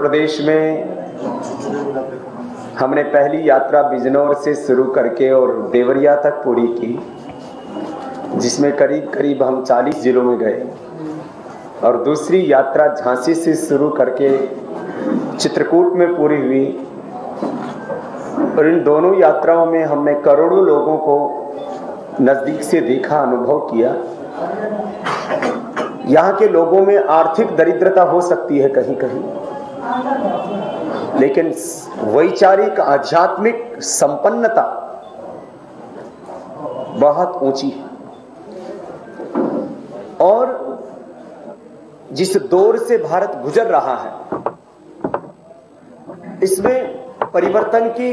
प्रदेश में हमने पहली यात्रा बिजनौर से शुरू करके और देवरिया तक पूरी की, जिसमें करीब करीब हम 40 जिलों में गए, और दूसरी यात्रा झांसी से शुरू करके चित्रकूट में पूरी हुई। और इन दोनों यात्राओं में हमने करोड़ों लोगों को नज़दीक से देखा, अनुभव किया। यहाँ के लोगों में आर्थिक दरिद्रता हो सकती है कहीं कहीं, लेकिन वैचारिक आध्यात्मिक संपन्नता बहुत ऊंची है। और जिस दौर से भारत गुजर रहा है, इसमें परिवर्तन की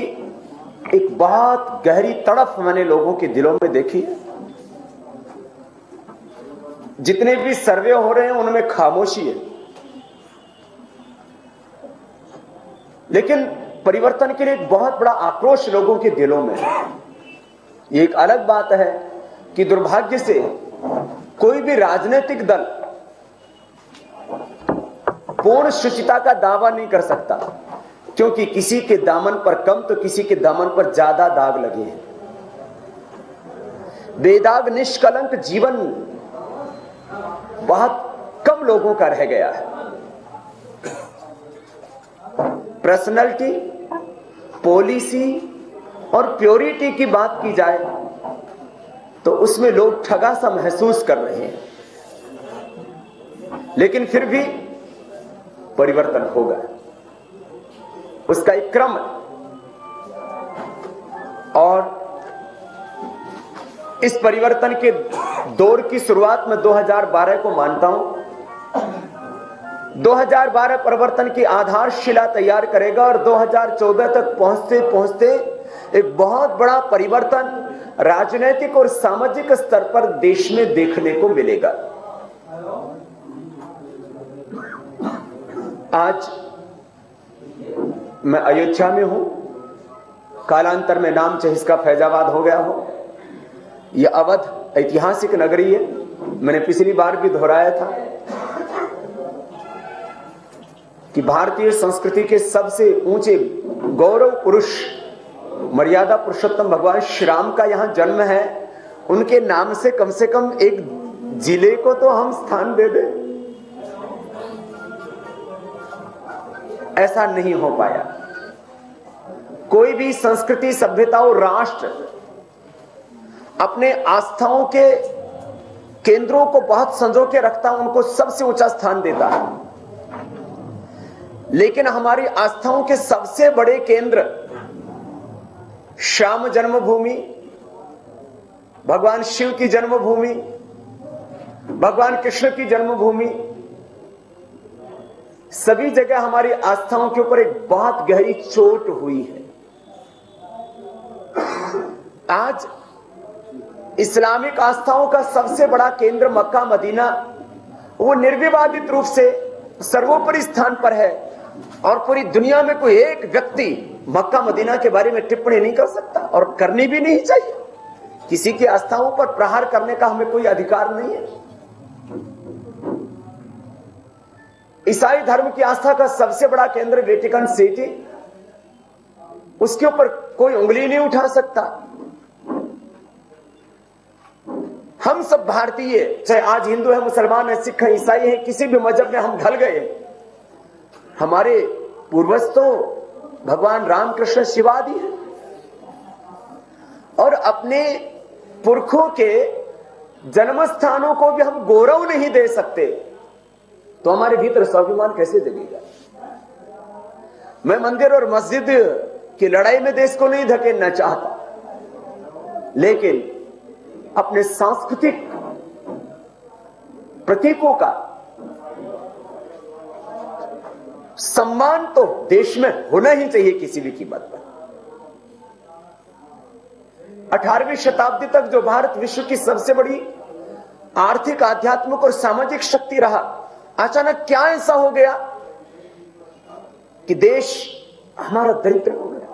एक बहुत गहरी तड़फ मैंने लोगों के दिलों में देखी है। जितने भी सर्वे हो रहे हैं उनमें खामोशी है, लेकिन परिवर्तन के लिए एक बहुत बड़ा आक्रोश लोगों के दिलों में है। ये एक अलग बात है कि दुर्भाग्य से कोई भी राजनीतिक दल पूर्ण शुचिता का दावा नहीं कर सकता, क्योंकि किसी के दामन पर कम तो किसी के दामन पर ज्यादा दाग लगे हैं। बेदाग निष्कलंक जीवन बहुत कम लोगों का रह गया है। पर्सनैलिटी, पॉलिसी और प्योरिटी की बात की जाए तो उसमें लोग ठगा सा महसूस कर रहे हैं, लेकिन फिर भी परिवर्तन होगा, उसका एक क्रम है। और इस परिवर्तन के दौर की शुरुआत में 2012 को मानता हूं। 2012 परिवर्तन की आधारशिला तैयार करेगा और 2014 तक पहुंचते पहुंचते एक बहुत बड़ा परिवर्तन राजनीतिक और सामाजिक स्तर पर देश में देखने को मिलेगा। आज मैं अयोध्या में हूं, कालांतर में नाम चाहे इसका फैजाबाद हो गया हो। यह अवध ऐतिहासिक नगरी है, मैंने पिछली बार भी दोहराया था कि भारतीय संस्कृति के सबसे ऊंचे गौरव पुरुष मर्यादा पुरुषोत्तम भगवान श्री राम का यहां जन्म है। उनके नाम से कम एक जिले को तो हम स्थान दे दें। ऐसा नहीं हो पाया। कोई भी संस्कृति, सभ्यता और राष्ट्र अपने आस्थाओं के केंद्रों को बहुत संजो के रखता, उनको सबसे ऊंचा स्थान देता है। लेकिन हमारी आस्थाओं के सबसे बड़े केंद्र श्याम जन्मभूमि, भगवान शिव की जन्मभूमि, भगवान कृष्ण की जन्मभूमि, सभी जगह हमारी आस्थाओं के ऊपर एक बहुत गहरी चोट हुई है। आज इस्लामिक आस्थाओं का सबसे बड़ा केंद्र मक्का मदीना, वो निर्विवादित रूप से सर्वोपरि स्थान पर है, और पूरी दुनिया में कोई एक व्यक्ति मक्का मदीना के बारे में टिप्पणी नहीं कर सकता, और करनी भी नहीं चाहिए। किसी की आस्थाओं पर प्रहार करने का हमें कोई अधिकार नहीं है। ईसाई धर्म की आस्था का सबसे बड़ा केंद्र वेटिकन सिटी, उसके ऊपर कोई उंगली नहीं उठा सकता। हम सब भारतीय, चाहे आज हिंदू है, मुसलमान है, सिख है, ईसाई है, किसी भी मजहब में हम ढल गए। हमारे पूर्वज तो भगवान रामकृष्ण शिवादि है, और अपने पुरखों के जन्म स्थानों को भी हम गौरव नहीं दे सकते, तो हमारे भीतर स्वाभिमान कैसे जगेगा? मैं मंदिर और मस्जिद की लड़ाई में देश को नहीं धकेलना चाहता, लेकिन अपने सांस्कृतिक प्रतीकों का सम्मान तो देश में होना ही चाहिए किसी भी कीमत पर। 18वीं शताब्दी तक जो भारत विश्व की सबसे बड़ी आर्थिक, आध्यात्मिक और सामाजिक शक्ति रहा, अचानक क्या ऐसा हो गया कि देश हमारा दरिद्र हो गया?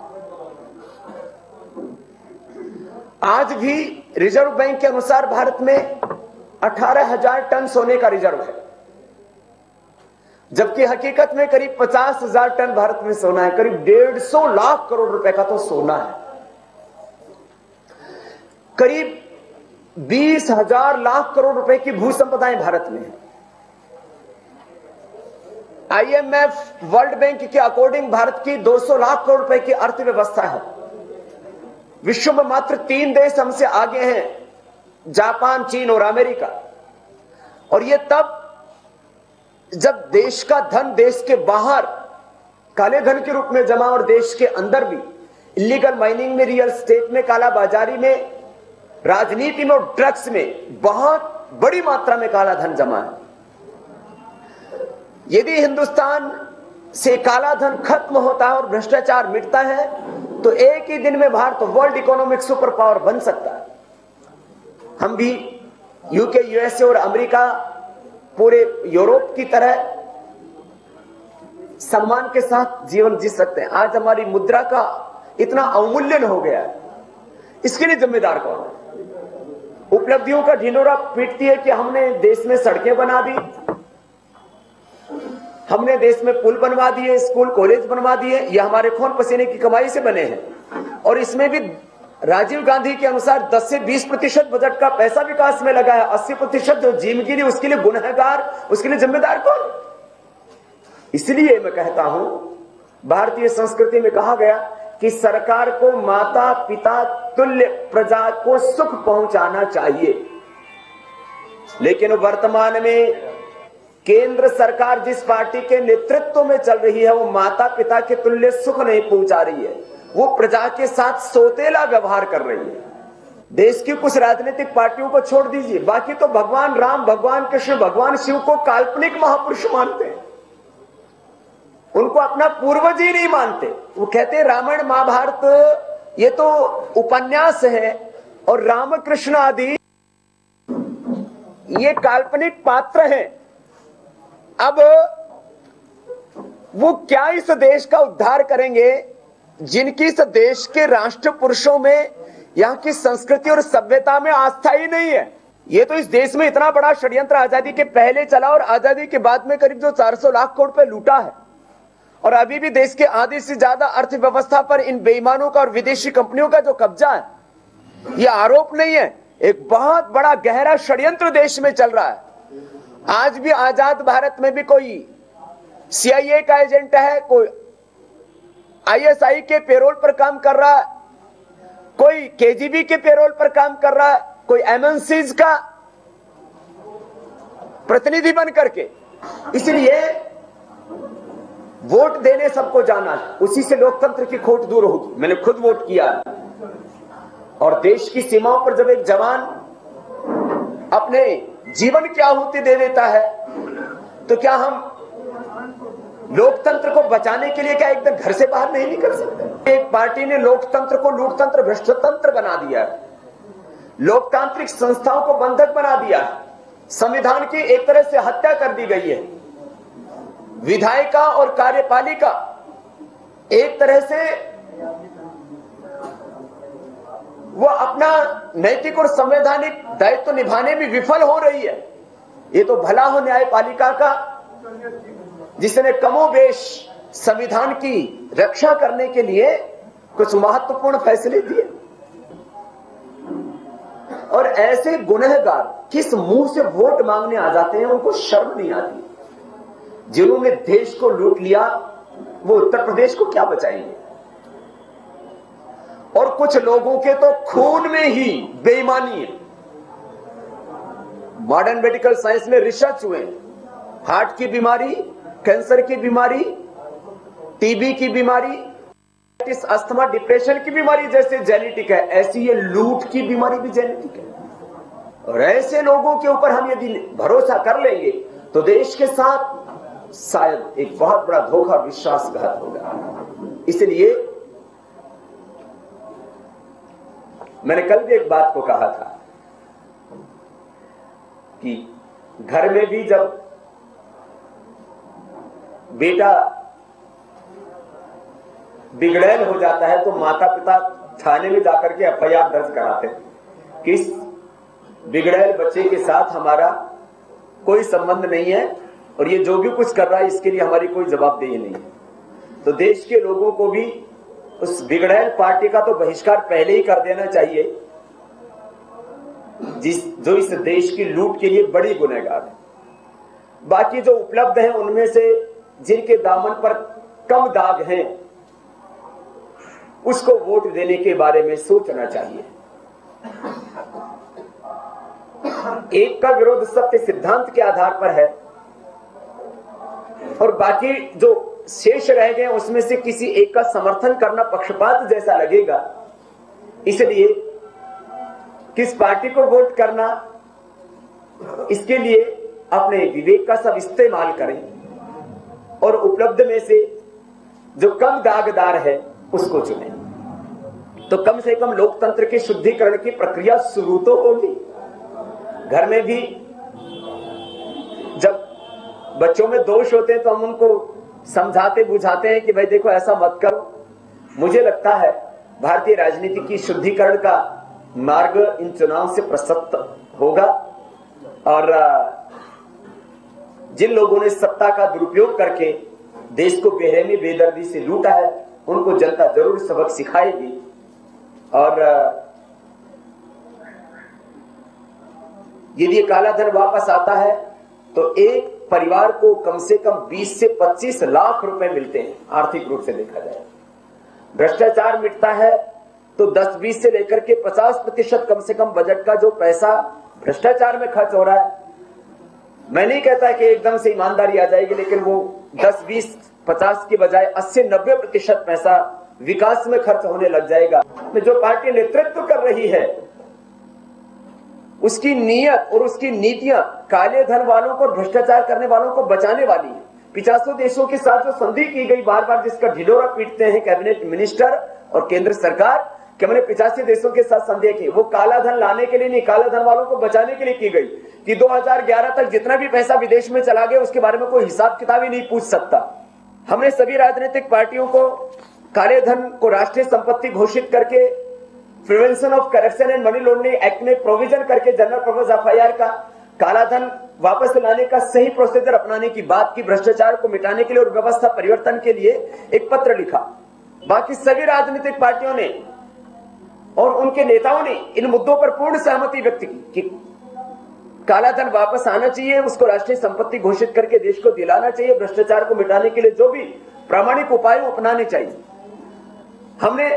आज भी रिजर्व बैंक के अनुसार भारत में 18,000 टन सोने का रिजर्व है, जबकि हकीकत में करीब 50,000 टन भारत में सोना है, करीब 150 लाख करोड़ रुपए का तो सोना है, करीब 20,000 लाख करोड़ रुपए की भू संपदाएं भारत में है। IMF वर्ल्ड बैंक के अकॉर्डिंग भारत की 200 लाख करोड़ रुपए की अर्थव्यवस्था है। विश्व में मात्र 3 देश हमसे आगे हैं, जापान, चीन और अमेरिका। और यह तब जब देश का धन देश के बाहर काले धन के रूप में जमा और देश के अंदर भी इलीगल माइनिंग में, रियल एस्टेट में, कालाबाजारी में, राजनीति में और ड्रग्स में बहुत बड़ी मात्रा में काला धन जमा है। यदि हिंदुस्तान से काला धन खत्म होता है और भ्रष्टाचार मिटता है तो एक ही दिन में Bharat world economic super power बन सकता है। हम भी यूके, यूएसए और अमेरिका, पूरे यूरोप की तरह सम्मान के साथ जीवन जी सकते हैं। आज हमारी मुद्रा का इतना अवमूल्यन हो गया है, इसके लिए जिम्मेदार कौन है? उपलब्धियों का ढिंढोरा पीटती है कि हमने देश में सड़कें बना दी, हमने देश में पुल बनवा दिए, स्कूल कॉलेज बनवा दिए, ये हमारे खून पसीने की कमाई से बने हैं। और इसमें भी राजीव गांधी के अनुसार 10 से 20% बजट का पैसा विकास में लगा है। 80% जो जिंदगी उसके लिए गुनहगार, उसके लिए जिम्मेदार कौन? इसलिए मैं कहता हूं, भारतीय संस्कृति में कहा गया कि सरकार को माता पिता तुल्य प्रजा को सुख पहुंचाना चाहिए। लेकिन वर्तमान में केंद्र सरकार जिस पार्टी के नेतृत्व में चल रही है वो माता पिता के तुल्य सुख नहीं पहुंचा रही है, वो प्रजा के साथ सौतेला व्यवहार कर रही है। देश की कुछ राजनीतिक पार्टियों को छोड़ दीजिए, बाकी तो भगवान राम, भगवान कृष्ण, भगवान शिव को काल्पनिक महापुरुष मानते हैं, उनको अपना पूर्वज ही नहीं मानते। वो कहते हैं रामायण महाभारत ये तो उपन्यास है और राम कृष्ण आदि ये काल्पनिक पात्र हैं। अब वो क्या इस देश का उद्धार करेंगे जिनकी इस देश के राष्ट्र पुरुषों में, यहां की संस्कृति और सभ्यता में आस्था ही नहीं है। ये तो इस देश में इतना बड़ा षड्यंत्र आजादी के पहले चला और आजादी के बाद में करीब जो 400 लाख करोड़ रुपए लूटा है, और अभी भी देश के आधे से ज्यादा अर्थव्यवस्था पर इन बेईमानों का और विदेशी कंपनियों का जो कब्जा है, ये आरोप नहीं है, एक बहुत बड़ा गहरा षड्यंत्र देश में चल रहा है। आज भी आजाद भारत में भी कोई CIA का एजेंट है, कोई ISI के पेरोल पर काम कर रहा है, कोई KGB के पेरोल पर काम कर रहा है, कोई MNCs का प्रतिनिधि बन करके। इसलिए वोट देने सबको जाना है, उसी से लोकतंत्र की खोट दूर होगी। मैंने खुद वोट किया और देश की सीमाओं पर जब एक जवान अपने जीवन की आहुति दे देता है तो क्या हम लोकतंत्र को बचाने के लिए क्या एकदम घर से बाहर नहीं निकल सकते? एक पार्टी ने लोकतंत्र को लूटतंत्र, भ्रष्टतंत्र बना दिया है, लोकतांत्रिक संस्थाओं को बंधक बना दिया है, संविधान की एक तरह से हत्या कर दी गई है, विधायिका और कार्यपालिका एक तरह से वो अपना नैतिक और संवैधानिक दायित्व निभाने में विफल हो रही है। ये तो भला हो न्यायपालिका का, जिसने कमोबेश संविधान की रक्षा करने के लिए कुछ महत्वपूर्ण फैसले दिए। और ऐसे गुनहगार किस मुंह से वोट मांगने आ जाते हैं, उनको शर्म नहीं आती। जिन्होंने देश को लूट लिया वो उत्तर प्रदेश को क्या बचाएंगे? और कुछ लोगों के तो खून में ही बेईमानी है। मॉडर्न मेडिकल साइंस में रिसर्च हुए, हार्ट की बीमारी, कैंसर की बीमारी, टीबी की बीमारी, अस्थमा, डिप्रेशन की बीमारी जैसे जेनेटिक है, ऐसी ये लूट की बीमारी भी जेनेटिक है। और ऐसे लोगों के ऊपर हम यदि भरोसा कर लेंगे तो देश के साथ शायद एक बहुत बड़ा धोखा, विश्वासघात होगा। इसलिए मैंने कल भी एक बात को कहा था कि घर में भी जब बेटा बिगड़ैल हो जाता है तो माता पिता थाने में जाकर के FIR दर्ज कराते हैं कि इस बिगड़ैल बच्चे के साथ हमारा कोई संबंध नहीं है, और ये जो भी कुछ कर रहा है इसके लिए हमारी कोई जवाबदेही नहीं है। तो देश के लोगों को भी उस बिगड़ैल पार्टी का तो बहिष्कार पहले ही कर देना चाहिए, जो इस देश की लूट के लिए बड़ी गुनहगार है। बाकी जो उपलब्ध है उनमें से जिनके दामन पर कम दाग हैं उसको वोट देने के बारे में सोचना चाहिए। एक का विरोध सत्य सिद्धांत के आधार पर है और बाकी जो शेष रह गए उसमें से किसी एक का समर्थन करना पक्षपात जैसा लगेगा। इसलिए किस पार्टी को वोट करना, इसके लिए अपने विवेक का सब इस्तेमाल करें और उपलब्ध में से जो कम दागदार है उसको चुनें। तो कम से कम लोकतंत्र के शुद्धिकरण की प्रक्रिया शुरू तो होगी। घर में भी जब बच्चों में दोष होते हैं तो हम उनको समझाते बुझाते हैं कि भाई देखो ऐसा मत करो। मुझे लगता है भारतीय राजनीति की शुद्धिकरण का मार्ग इन चुनाव से प्रशस्त होगा और जिन लोगों ने सत्ता का दुरुपयोग करके देश को बेरहमी बेदर्दी से लूटा है उनको जनता जरूर सबक सिखाएगी। और यदि काला धन वापस आता है तो एक परिवार को कम से कम 20 से 25 लाख रुपए मिलते हैं आर्थिक रूप से देखा जाए। भ्रष्टाचार मिटता है तो 10-20 से लेकर के 50% कम से कम बजट का जो पैसा भ्रष्टाचार में खर्च हो रहा है, मैं नहीं कहता कि एकदम से ईमानदारी आ जाएगी, लेकिन वो 10-20-50 की बजाय 80-90% पैसा विकास में खर्च होने लग जाएगा। जो पार्टी नेतृत्व कर रही है उसकी नीयत और उसकी नीतियां काले धन वालों को, भ्रष्टाचार करने वालों को बचाने वाली है। 50 देशों के साथ जो संधि की गई, बार बार जिसका ढिढोरा पीटते हैं कैबिनेट मिनिस्टर और केंद्र सरकार कि हमने 85 देशों के साथ संधि की, वो काला धन लाने के लिए नहीं, काला धन वालों को बचाने के लिए की गई कि 2011 तक जितना भी पैसा विदेश में चला गया उसके बारे में कोई हिसाब किताब ही नहीं पूछ सकता। हमने सभी राजनीतिक पार्टियों को काले धन को राष्ट्रीय संपत्ति घोषित करके prevention of corruption and money laundering act में प्रोविजन करके जनरल पर्पस एफआईआर का काला धन वापस लाने का सही प्रोसीजर अपनाने की बात की, भ्रष्टाचार को मिटाने के लिए और व्यवस्था परिवर्तन के लिए एक पत्र लिखा। बाकी सभी राजनीतिक पार्टियों ने और उनके नेताओं ने इन मुद्दों पर पूर्ण सहमति व्यक्त की कि काला धन वापस आना चाहिए, उसको राष्ट्रीय संपत्ति घोषित करके देश को दिलाना चाहिए, भ्रष्टाचार को मिटाने के लिए जो भी प्रामाणिक उपाय अपनाने चाहिए। हमने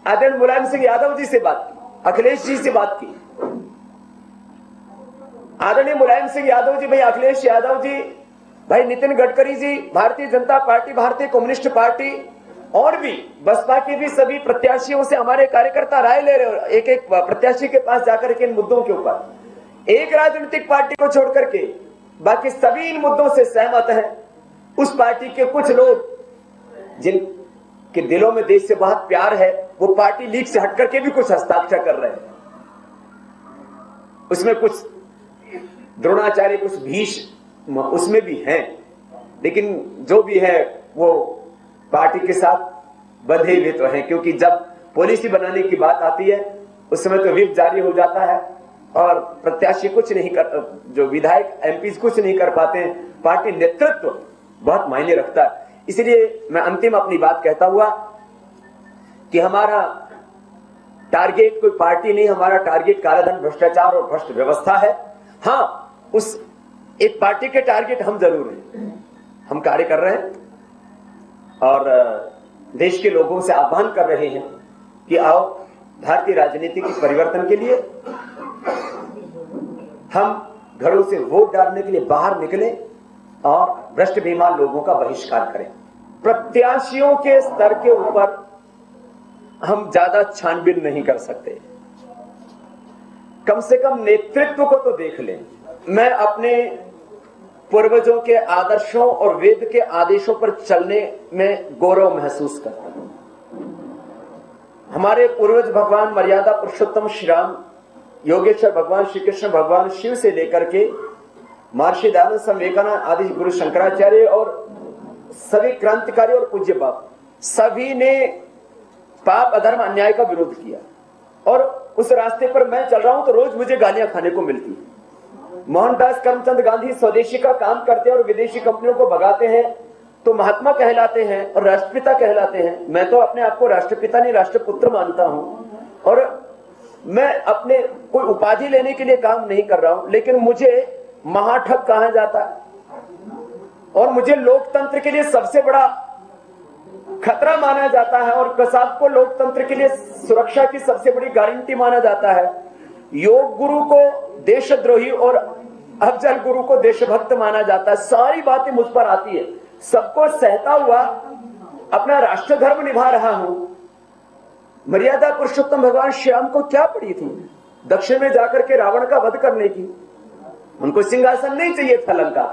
आदरणीय मुलायम सिंह यादव जी से बात की, अखिलेश जी से बात की। आदरणीय मुलायम सिंह यादव जी, भाई अखिलेश यादव जी, भाई नितिन गडकरी जी, भारतीय जनता पार्टी, भारतीय कम्युनिस्ट पार्टी और भी बसपा के भी सभी प्रत्याशियों से हमारे कार्यकर्ता राय ले रहे हो, एक एक प्रत्याशी के पास जाकर के इन मुद्दों के ऊपर। एक राजनीतिक पार्टी को छोड़ करके बाकी सभी इन मुद्दों से सहमत हैं। उस पार्टी के कुछ लोग जिन के दिलों में देश से बहुत प्यार है वो पार्टी लीग से हट करके भी कुछ हस्ताक्षर कर रहे हैं। उसमें कुछ द्रोणाचार्य, कुछ भीष्म उसमें भी हैं, लेकिन जो भी है वो पार्टी के साथ बंधे हुए तो हैं, क्योंकि जब पॉलिसी बनाने की बात आती है उस समय तो व्हिप जारी हो जाता है और प्रत्याशी कुछ नहीं कर, जो विधायक एमपी कुछ नहीं कर पाते हैं। पार्टी नेतृत्व बहुत मायने रखता है। इसलिए मैं अंतिम अपनी बात कहता हुआ कि हमारा टारगेट कोई पार्टी नहीं, हमारा टारगेट कालाधन, भ्रष्टाचार और भ्रष्ट व्यवस्था है। हाँ, उस एक पार्टी के टारगेट हम जरूर हैं, हम कार्य कर रहे हैं और देश के लोगों से आह्वान कर रहे हैं कि आओ भारतीय राजनीति की परिवर्तन के लिए हम घरों से वोट डालने के लिए बाहर निकले और भ्रष्ट बेईमान लोगों का बहिष्कार करें। प्रत्याशियों के स्तर के ऊपर हम ज्यादा छानबीन नहीं कर सकते, कम से कम नेतृत्व को तो देख लें। मैं अपने पूर्वजों के आदर्शों और वेद के आदेशों पर चलने में गौरव महसूस करता हूं। हमारे पूर्वज भगवान मर्यादा पुरुषोत्तम श्री राम, योगेश्वर भगवान श्री कृष्ण, भगवान शिव से लेकर के महर्षि दयानंद स्वामी विवेकानंद आदि गुरु शंकराचार्य और सभी क्रांतिकारी और पूज्य बाप, सभी ने पाप, अधर्म, अन्याय का विरोध किया और उस रास्ते पर मैं चल रहा हूं तो रोज मुझे गालियां खाने को मिलती। मोहनदास करमचंद गांधी स्वदेशी का काम करते हैं और विदेशी कंपनियों को भगाते हैं तो महात्मा कहलाते हैं और राष्ट्रपिता कहलाते हैं। मैं तो अपने आप को राष्ट्रपिता नहीं राष्ट्रपुत्र मानता हूं और मैं अपने कोई उपाधि लेने के लिए काम नहीं कर रहा हूं, लेकिन मुझे महाठग कहा जाता है और मुझे लोकतंत्र के लिए सबसे बड़ा खतरा माना जाता है और कसाब को लोकतंत्र के लिए सुरक्षा की सबसे बड़ी गारंटी माना जाता है। योग गुरु को देशद्रोही और अफजल गुरु को देशभक्त माना जाता है। सारी बातें मुझ पर आती है, सबको सहता हुआ अपना राष्ट्र धर्म निभा रहा हूं। मर्यादा पुरुषोत्तम भगवान श्याम को क्या पड़ी थी दक्षिण में जाकर के रावण का वध करने की? उनको सिंहासन नहीं चाहिए था लंका।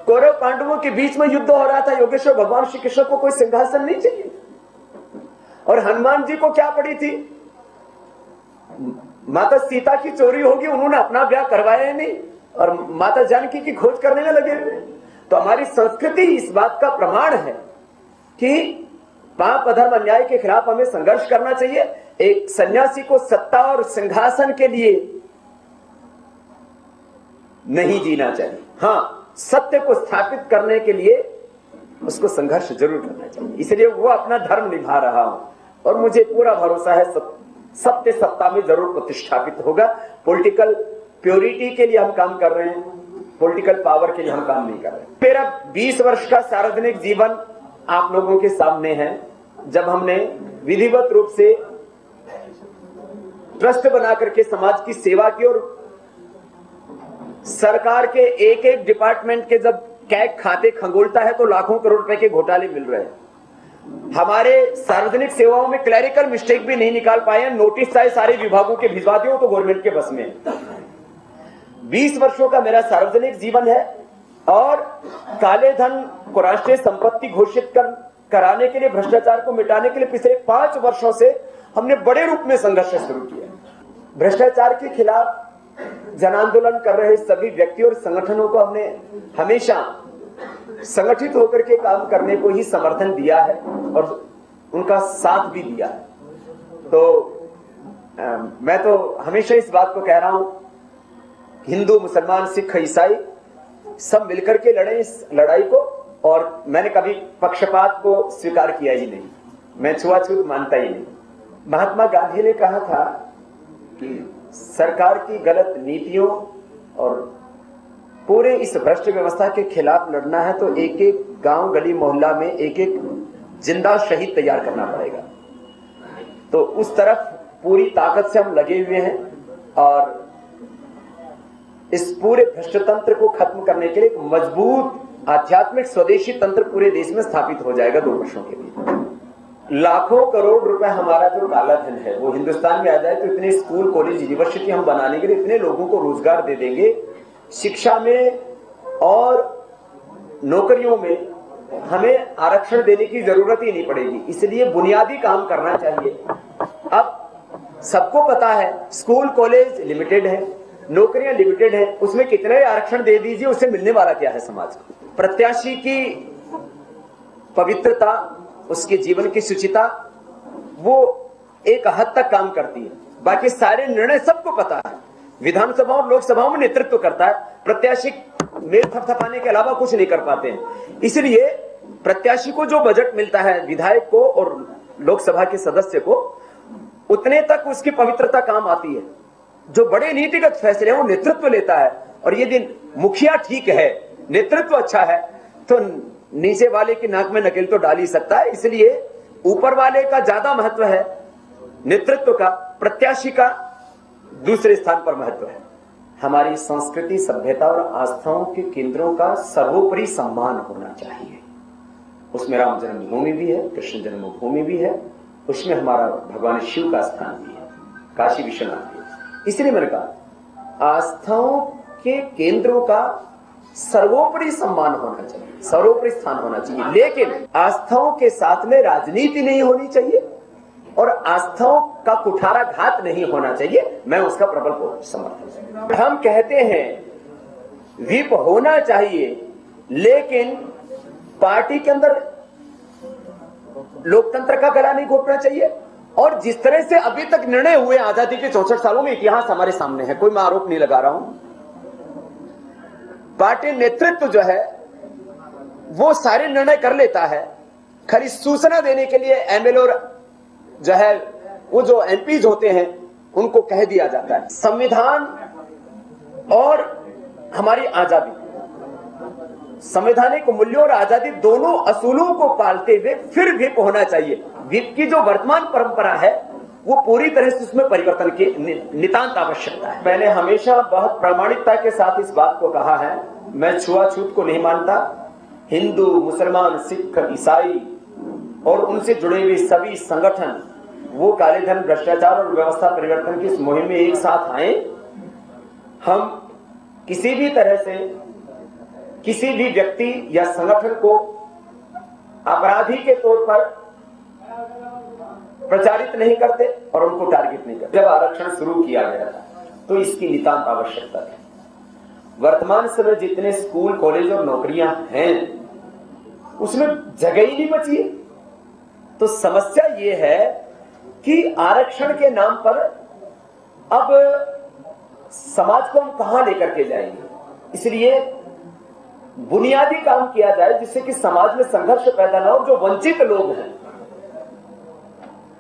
कौरव पांडवों के बीच में युद्ध हो रहा था, योगेश्वर भगवान श्री कृष्ण को कोई सिंहासन नहीं चाहिए। और हनुमान जी को क्या पड़ी थी? माता सीता की चोरी होगी, उन्होंने अपना ब्याह करवाया नहीं और माता जानकी की खोज करने में लगे हुए। तो हमारी संस्कृति इस बात का प्रमाण है कि पाप अधर्म अन्याय के खिलाफ हमें संघर्ष करना चाहिए। एक सन्यासी को सत्ता और सिंहासन के लिए नहीं जीना चाहिए। हाँ, सत्य को स्थापित करने के लिए उसको संघर्ष जरूर करना चाहिए। इसलिए वो अपना धर्म निभा रहा हूं और मुझे पूरा भरोसा है सत्य सत्ता में जरूर प्रतिष्ठापित होगा। पॉलिटिकल प्योरिटी के लिए हम काम कर रहे हैं, पॉलिटिकल पावर के लिए हम काम नहीं कर रहे हैं। मेरा 20 वर्ष का सार्वजनिक जीवन आप लोगों के सामने है, जब हमने विधिवत रूप से ट्रस्ट बना करके समाज की सेवा की और सरकार के एक एक डिपार्टमेंट के जब कैग खाते खंगोलता है तो लाखों करोड़ रुपए के घोटाले मिल रहे हैं। हमारे सार्वजनिक सेवाओं में क्लैरिकल मिस्टेक भी नहीं निकाल पाए, नोटिस चाहे सारे विभागों के भिजवा दियो तो गवर्नमेंट के बस में। 20 वर्षों का मेरा सार्वजनिक जीवन है और काले धन को राष्ट्रीय संपत्ति घोषित कराने के लिए, भ्रष्टाचार को मिटाने के लिए पिछले 5 वर्षों से हमने बड़े रूप में संघर्ष शुरू किया। भ्रष्टाचार के खिलाफ जन आंदोलन कर रहे सभी व्यक्तियों और संगठनों को हमने हमेशा संगठित होकर के काम करने को ही समर्थन दिया है और उनका साथ भी दिया है। तो मैं तो हमेशा इस बात को कह रहा हूं, हिंदू मुसलमान सिख ईसाई सब मिलकर के लड़े इस लड़ाई को, और मैंने कभी पक्षपात को स्वीकार किया ही नहीं, मैं छुआछूत मानता ही नहीं। महात्मा गांधी ने कहा था कि सरकार की गलत नीतियों और पूरे इस भ्रष्ट व्यवस्था के खिलाफ लड़ना है तो एक एक गांव गली मोहल्ला में एक एक जिंदा शहीद तैयार करना पड़ेगा। तो उस तरफ पूरी ताकत से हम लगे हुए हैं और इस पूरे भ्रष्ट तंत्र को खत्म करने के लिए एक मजबूत आध्यात्मिक स्वदेशी तंत्र पूरे देश में स्थापित हो जाएगा 2 वर्षों के लिए। लाखों करोड़ रुपए हमारा जो काला धन है वो हिंदुस्तान में आ जाए तो इतने स्कूल कॉलेज यूनिवर्सिटी हम बनाने के लिए इतने लोगों को रोजगार दे देंगे, शिक्षा में और नौकरियों में हमें आरक्षण देने की जरूरत ही नहीं पड़ेगी। इसलिए बुनियादी काम करना चाहिए। अब सबको पता है स्कूल कॉलेज लिमिटेड है, नौकरियां लिमिटेड है, उसमें कितने आरक्षण दे दीजिए, उससे मिलने वाला क्या है समाज को? प्रत्याशी की पवित्रता, उसके जीवन की शुचिता वो एक हद तक काम करती है, बाकी सारे निर्णय सबको पता है। विधानसभा और लोकसभाओं में नेतृत्व करता है, प्रत्याशी मेल थपथपाने के अलावा कुछ नहीं कर पाते हैं। इसलिए प्रत्याशी को जो बजट मिलता है, विधायक को और लोकसभा के सदस्य को, उतने तक उसकी पवित्रता काम आती है। जो बड़े नीतिगत फैसले हैं वो नेतृत्व लेता है, और यदि मुखिया ठीक है, नेतृत्व अच्छा है, तो नीचे वाले की नाक में नकेल तो डाल ही सकता है। इसलिए ऊपर वाले का ज्यादा महत्व है नेतृत्व का, प्रत्याशी का दूसरे स्थान पर महत्व है। हमारी संस्कृति, सभ्यता और आस्थाओं के केंद्रों का सर्वोपरि सम्मान होना चाहिए। उसमें राम जन्मभूमि भी है, कृष्ण जन्मभूमि भी है, उसमें हमारा भगवान शिव का स्थान भी है, काशी विश्वनाथ भी है। इसलिए मैंने कहा आस्थाओं के केंद्रों का सर्वोपरि सम्मान होना चाहिए, सर्वोपरि स्थान होना चाहिए, लेकिन आस्थाओं के साथ में राजनीति नहीं होनी चाहिए और आस्थाओं का कुठाराघात नहीं होना चाहिए। मैं उसका प्रबल समर्थन। हम कहते हैं व्हिप होना चाहिए, लेकिन पार्टी के अंदर लोकतंत्र का गला नहीं घोटना चाहिए। और जिस तरह से अभी तक निर्णय हुए आजादी के 64 सालों में, इतिहास हमारे सामने है, कोई मैं आरोप नहीं लगा रहा हूं, पार्टी नेतृत्व जो है वो सारे निर्णय कर लेता है, खाली सूचना देने के लिए एमएलए और जो है वो जो एमपीज होते हैं उनको कह दिया जाता है। संविधान और हमारी आजादी, संवैधानिक मूल्यों और आजादी दोनों असूलों को पालते हुए फिर व्हिप होना चाहिए। व्हिप की जो वर्तमान परंपरा है वो पूरी तरह से उसमें परिवर्तन की नितांत आवश्यकता है। मैंने हमेशा बहुत प्रामाणिकता के साथ इस बात को कहा है, मैं छुआछूत को नहीं मानता। हिंदू, मुसलमान, सिख, ईसाई और उनसे जुड़े हुए सभी संगठन वो काले धन, भ्रष्टाचार और व्यवस्था परिवर्तन की इस मुहिम में एक साथ आए। हम किसी भी तरह से किसी भी व्यक्ति या संगठन को अपराधी के तौर पर प्रचारित नहीं करते और उनको टारगेट नहीं करते। जब आरक्षण शुरू किया गया था तो इसकी नितांत आवश्यकता थी। वर्तमान समय जितने स्कूल, कॉलेज और नौकरियां हैं उसमें जगह ही नहीं बची है। तो समस्या ये है कि आरक्षण के नाम पर अब समाज को हम कहां लेकर के जाएंगे। इसलिए बुनियादी काम किया जाए जिससे कि समाज में संघर्ष पैदा ना हो। जो वंचित लोग हैं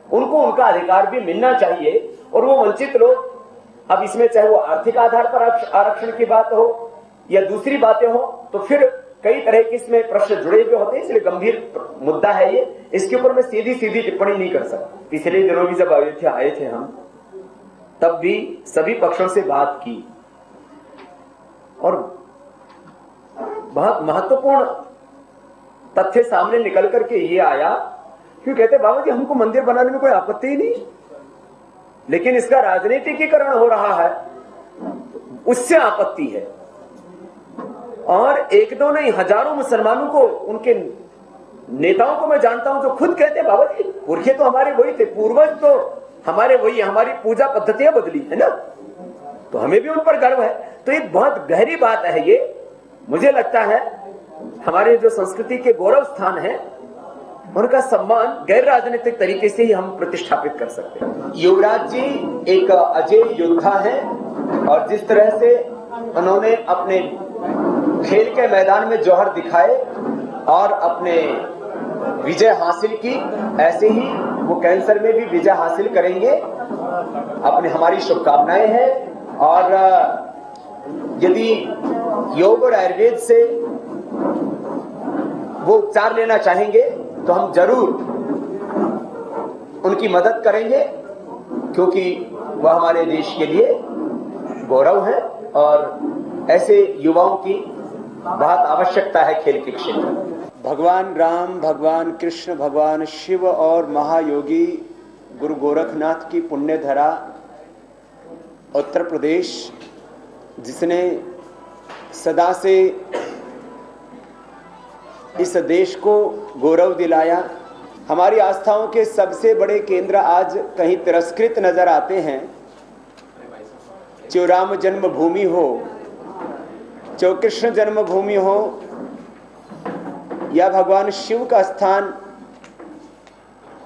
उनको उनका अधिकार भी मिलना चाहिए। और वो वंचित लोग, अब इसमें चाहे वो आर्थिक आधार पर आरक्षण की बात हो या दूसरी बातें हो, तो फिर कई तरह के इसमें प्रश्न जुड़े हुए होते हैं। इसलिए गंभीर मुद्दा है ये, इसके ऊपर मैं सीधी सीधी टिप्पणी नहीं कर सकता। पिछले दिनों भी जब अयोध्या आए थे हम, तब भी सभी पक्षों से बात की और बहुत महत्वपूर्ण तथ्य सामने निकल करके ये आया कि कहते बाबा जी हमको मंदिर बनाने में कोई आपत्ति ही नहीं, लेकिन इसका राजनीतिकीकरण हो रहा है उससे आपत्ति है। और एक दो नहीं, हजारों मुसलमानों को, उनके नेताओं को मैं जानता हूं जो खुद कहते हैं बाबा जी पुरखे तो हमारे वही थे, पूर्वज तो हमारे वही, हमारी पूजा पद्धतियां बदली है ना, तो हमें भी उन पर गर्व है। तो एक बहुत गहरी बात है ये। मुझे लगता है हमारे जो संस्कृति के गौरव स्थान है उनका सम्मान गैर राजनीतिक तरीके से ही हम प्रतिष्ठापित कर सकते हैं। युवराज जी एक अजय योद्धा है और जिस तरह से उन्होंने अपने खेल के मैदान में जौहर दिखाए और अपने विजय हासिल की, ऐसे ही वो कैंसर में भी विजय हासिल करेंगे। अपने हमारी शुभकामनाएं हैं। और यदि योग और आयुर्वेद से वो उपचार लेना चाहेंगे तो हम जरूर उनकी मदद करेंगे, क्योंकि वह हमारे देश के लिए गौरव है और ऐसे युवाओं की बहुत आवश्यकता है खेल के क्षेत्र में। भगवान राम, भगवान कृष्ण, भगवान शिव और महायोगी गुरु गोरखनाथ की पुण्य धरा उत्तर प्रदेश, जिसने सदा से इस देश को गौरव दिलाया। हमारी आस्थाओं के सबसे बड़े केंद्र आज कहीं तिरस्कृत नजर आते हैं। चाहे राम जन्मभूमि हो, चाहे कृष्ण जन्मभूमि हो या भगवान शिव का स्थान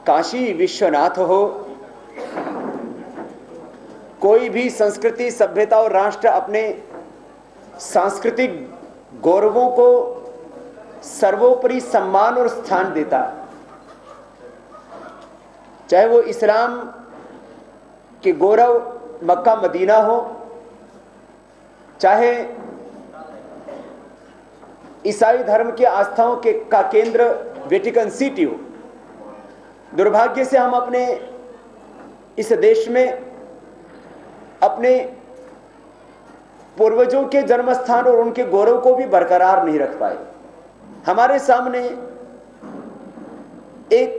काशी विश्वनाथ हो, कोई भी संस्कृति, सभ्यता और राष्ट्र अपने सांस्कृतिक गौरवों को सर्वोपरि सम्मान और स्थान देता। चाहे वो इस्लाम के गौरव मक्का मदीना हो, चाहे ईसाई धर्म की आस्थाओं के का केंद्र वेटिकन सिटी हो। दुर्भाग्य से हम अपने इस देश में अपने पूर्वजों के जन्मस्थान और उनके गौरव को भी बरकरार नहीं रख पाए। हमारे सामने एक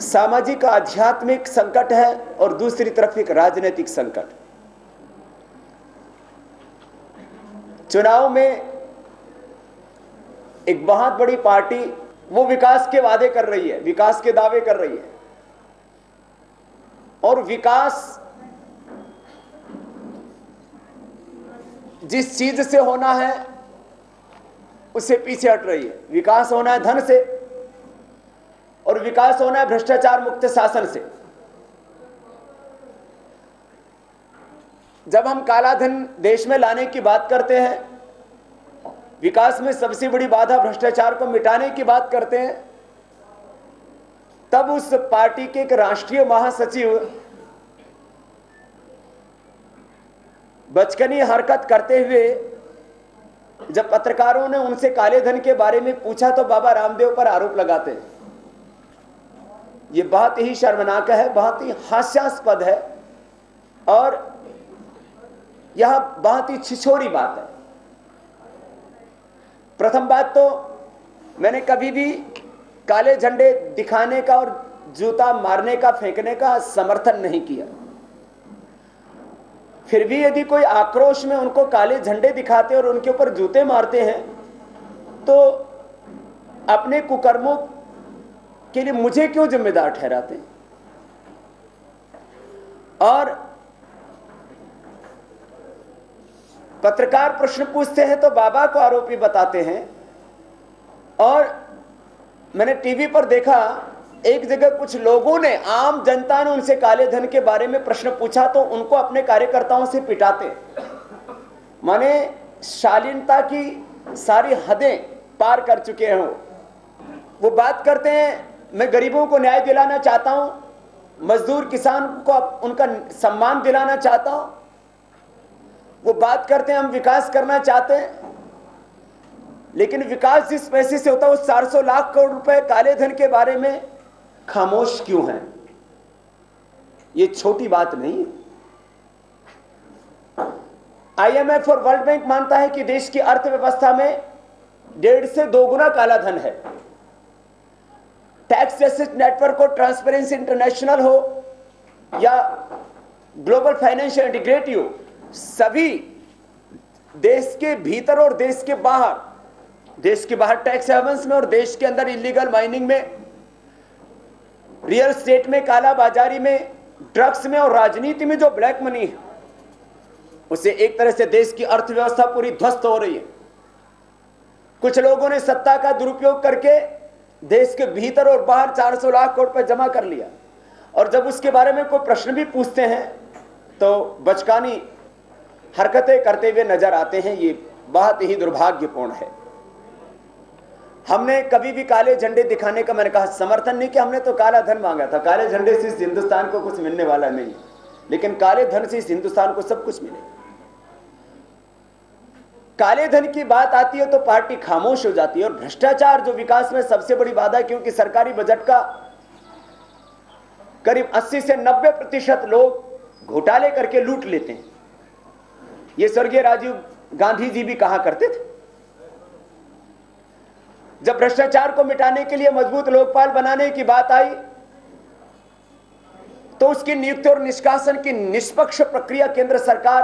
सामाजिक आध्यात्मिक संकट है और दूसरी तरफ एक राजनीतिक संकट। चुनाव में एक बहुत बड़ी पार्टी वो विकास के वादे कर रही है, विकास के दावे कर रही है, और विकास जिस चीज से होना है उससे पीछे हट रही है। विकास होना है धन से और विकास होना है भ्रष्टाचार मुक्त शासन से। जब हम काला धन देश में लाने की बात करते हैं, विकास में सबसे बड़ी बाधा भ्रष्टाचार को मिटाने की बात करते हैं, तब उस पार्टी के एक राष्ट्रीय महासचिव बचकानी हरकत करते हुए जब पत्रकारों ने उनसे काले धन के बारे में पूछा तो बाबा रामदेव पर आरोप लगाते हैं। ये बहुत ही शर्मनाक है, बहुत ही हास्यास्पद है और यह बहुत ही छिछोरी बात है। प्रथम बात तो मैंने कभी भी काले झंडे दिखाने का और जूता मारने का, फेंकने का समर्थन नहीं किया। फिर भी यदि कोई आक्रोश में उनको काले झंडे दिखाते और उनके ऊपर जूते मारते हैं तो अपने कुकर्मों के लिए मुझे क्यों जिम्मेदार ठहराते हैं? और पत्रकार प्रश्न पूछते हैं तो बाबा को आरोपी बताते हैं। और मैंने टीवी पर देखा, एक जगह कुछ लोगों ने, आम जनता ने उनसे काले धन के बारे में प्रश्न पूछा तो उनको अपने कार्यकर्ताओं से पिटाते। माने शालीनता की सारी हदें पार कर चुके हैं। वो बात करते हैं मैं गरीबों को न्याय दिलाना चाहता हूं, मजदूर किसान को उनका सम्मान दिलाना चाहता हूं। वो बात करते हैं हम विकास करना चाहते हैं, लेकिन विकास जिस पैसे से होता है वो 400 लाख करोड़ रुपए काले धन के बारे में खामोश क्यों हैं? ये छोटी बात नहीं है। IMF और वर्ल्ड बैंक मानता है कि देश की अर्थव्यवस्था में 1.5 से 2 गुना काला धन है। टैक्स जस्टिस नेटवर्क हो, ट्रांसपेरेंसी इंटरनेशनल हो या ग्लोबल फाइनेंशियल इंटीग्रिटी हो, सभी देश के भीतर और देश के बाहर टैक्स हेवंस में और देश के अंदर इलीगल माइनिंग में, रियल एस्टेट में, काला बाजारी में, ड्रग्स में और राजनीति में जो ब्लैक मनी है, उससे एक तरह से देश की अर्थव्यवस्था पूरी ध्वस्त हो रही है। कुछ लोगों ने सत्ता का दुरुपयोग करके देश के भीतर और बाहर 400 लाख करोड़ रुपए जमा कर लिया और जब उसके बारे में कोई प्रश्न भी पूछते हैं तो बचकानी हरकतें करते हुए नजर आते हैं। ये बहुत ही दुर्भाग्यपूर्ण है। हमने कभी भी काले झंडे दिखाने का, मैंने कहा, समर्थन नहीं किया। हमने तो काला धन मांगा था। काले झंडे से इस हिंदुस्तान को कुछ मिलने वाला नहीं, लेकिन काले धन से इस हिंदुस्तान को सब कुछ मिलेगा। काले धन की बात आती है तो पार्टी खामोश हो जाती है। और भ्रष्टाचार जो विकास में सबसे बड़ी बाधा है, क्योंकि सरकारी बजट का करीब 80 से 90% लोग घोटाले करके लूट लेते हैं। ये स्वर्गीय राजीव गांधी जी भी कहा करते थे। जब भ्रष्टाचार को मिटाने के लिए मजबूत लोकपाल बनाने की बात आई तो उसकी नियुक्ति और निष्कासन की निष्पक्ष प्रक्रिया केंद्र सरकार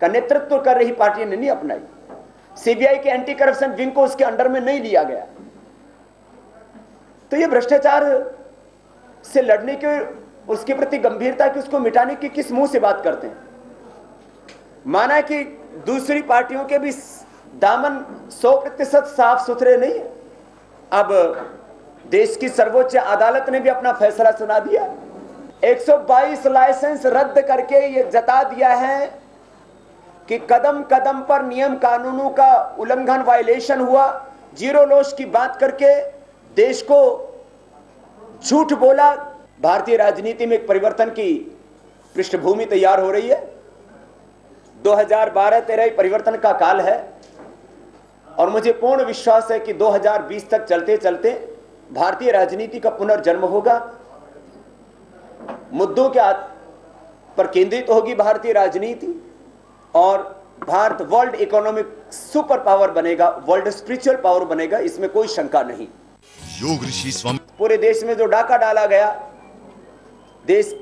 का नेतृत्व कर रही पार्टी ने नहीं अपनाई। सीबीआई के एंटी करप्शन विंग को उसके अंडर में नहीं लिया गया। तो ये भ्रष्टाचार से लड़ने के, उसके प्रति गंभीरता की, उसको मिटाने की किस मुंह से बात करते हैं? माना कि दूसरी पार्टियों के भी दामन 100% साफ सुथरे नहीं है। अब देश की सर्वोच्च अदालत ने भी अपना फैसला सुना दिया। 122 लाइसेंस रद्द करके ये जता दिया है कि कदम कदम पर नियम कानूनों का उल्लंघन, वायलेशन हुआ। जीरो लॉस की बात करके देश को झूठ बोला। भारतीय राजनीति में एक परिवर्तन की पृष्ठभूमि तैयार हो रही है। 2012-13 परिवर्तन का काल है और मुझे पूर्ण विश्वास है कि 2020 तक चलते चलते भारतीय राजनीति का पुनर्जन्म होगा। मुद्दों के पर केंद्रित होगी भारतीय राजनीति और Bharat world economic super power बनेगा, वर्ल्ड स्पिरिचुअल पावर बनेगा, इसमें कोई शंका नहीं। योग ऋषि स्वामी पूरे देश में जो डाका डाला गया, देश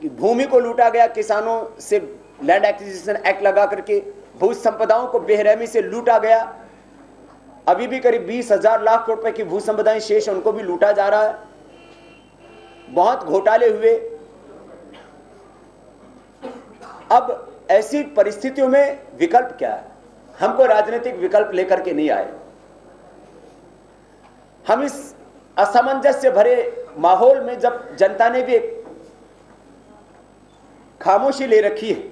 की भूमि को लूटा गया, किसानों से लैंड एक्विजिशन एक्ट लगा करके भू संपदाओं को बेरहमी से लूटा गया। अभी भी करीब 20,000 लाख करोड़ रुपए की भू संपदाएं शेष, उनको भी लूटा जा रहा है। बहुत घोटाले हुए। अब ऐसी परिस्थितियों में विकल्प क्या है? हम कोई राजनीतिक विकल्प लेकर के नहीं आए। हम इस असमंजस से भरे माहौल में जब जनता ने भी खामोशी ले रखी है।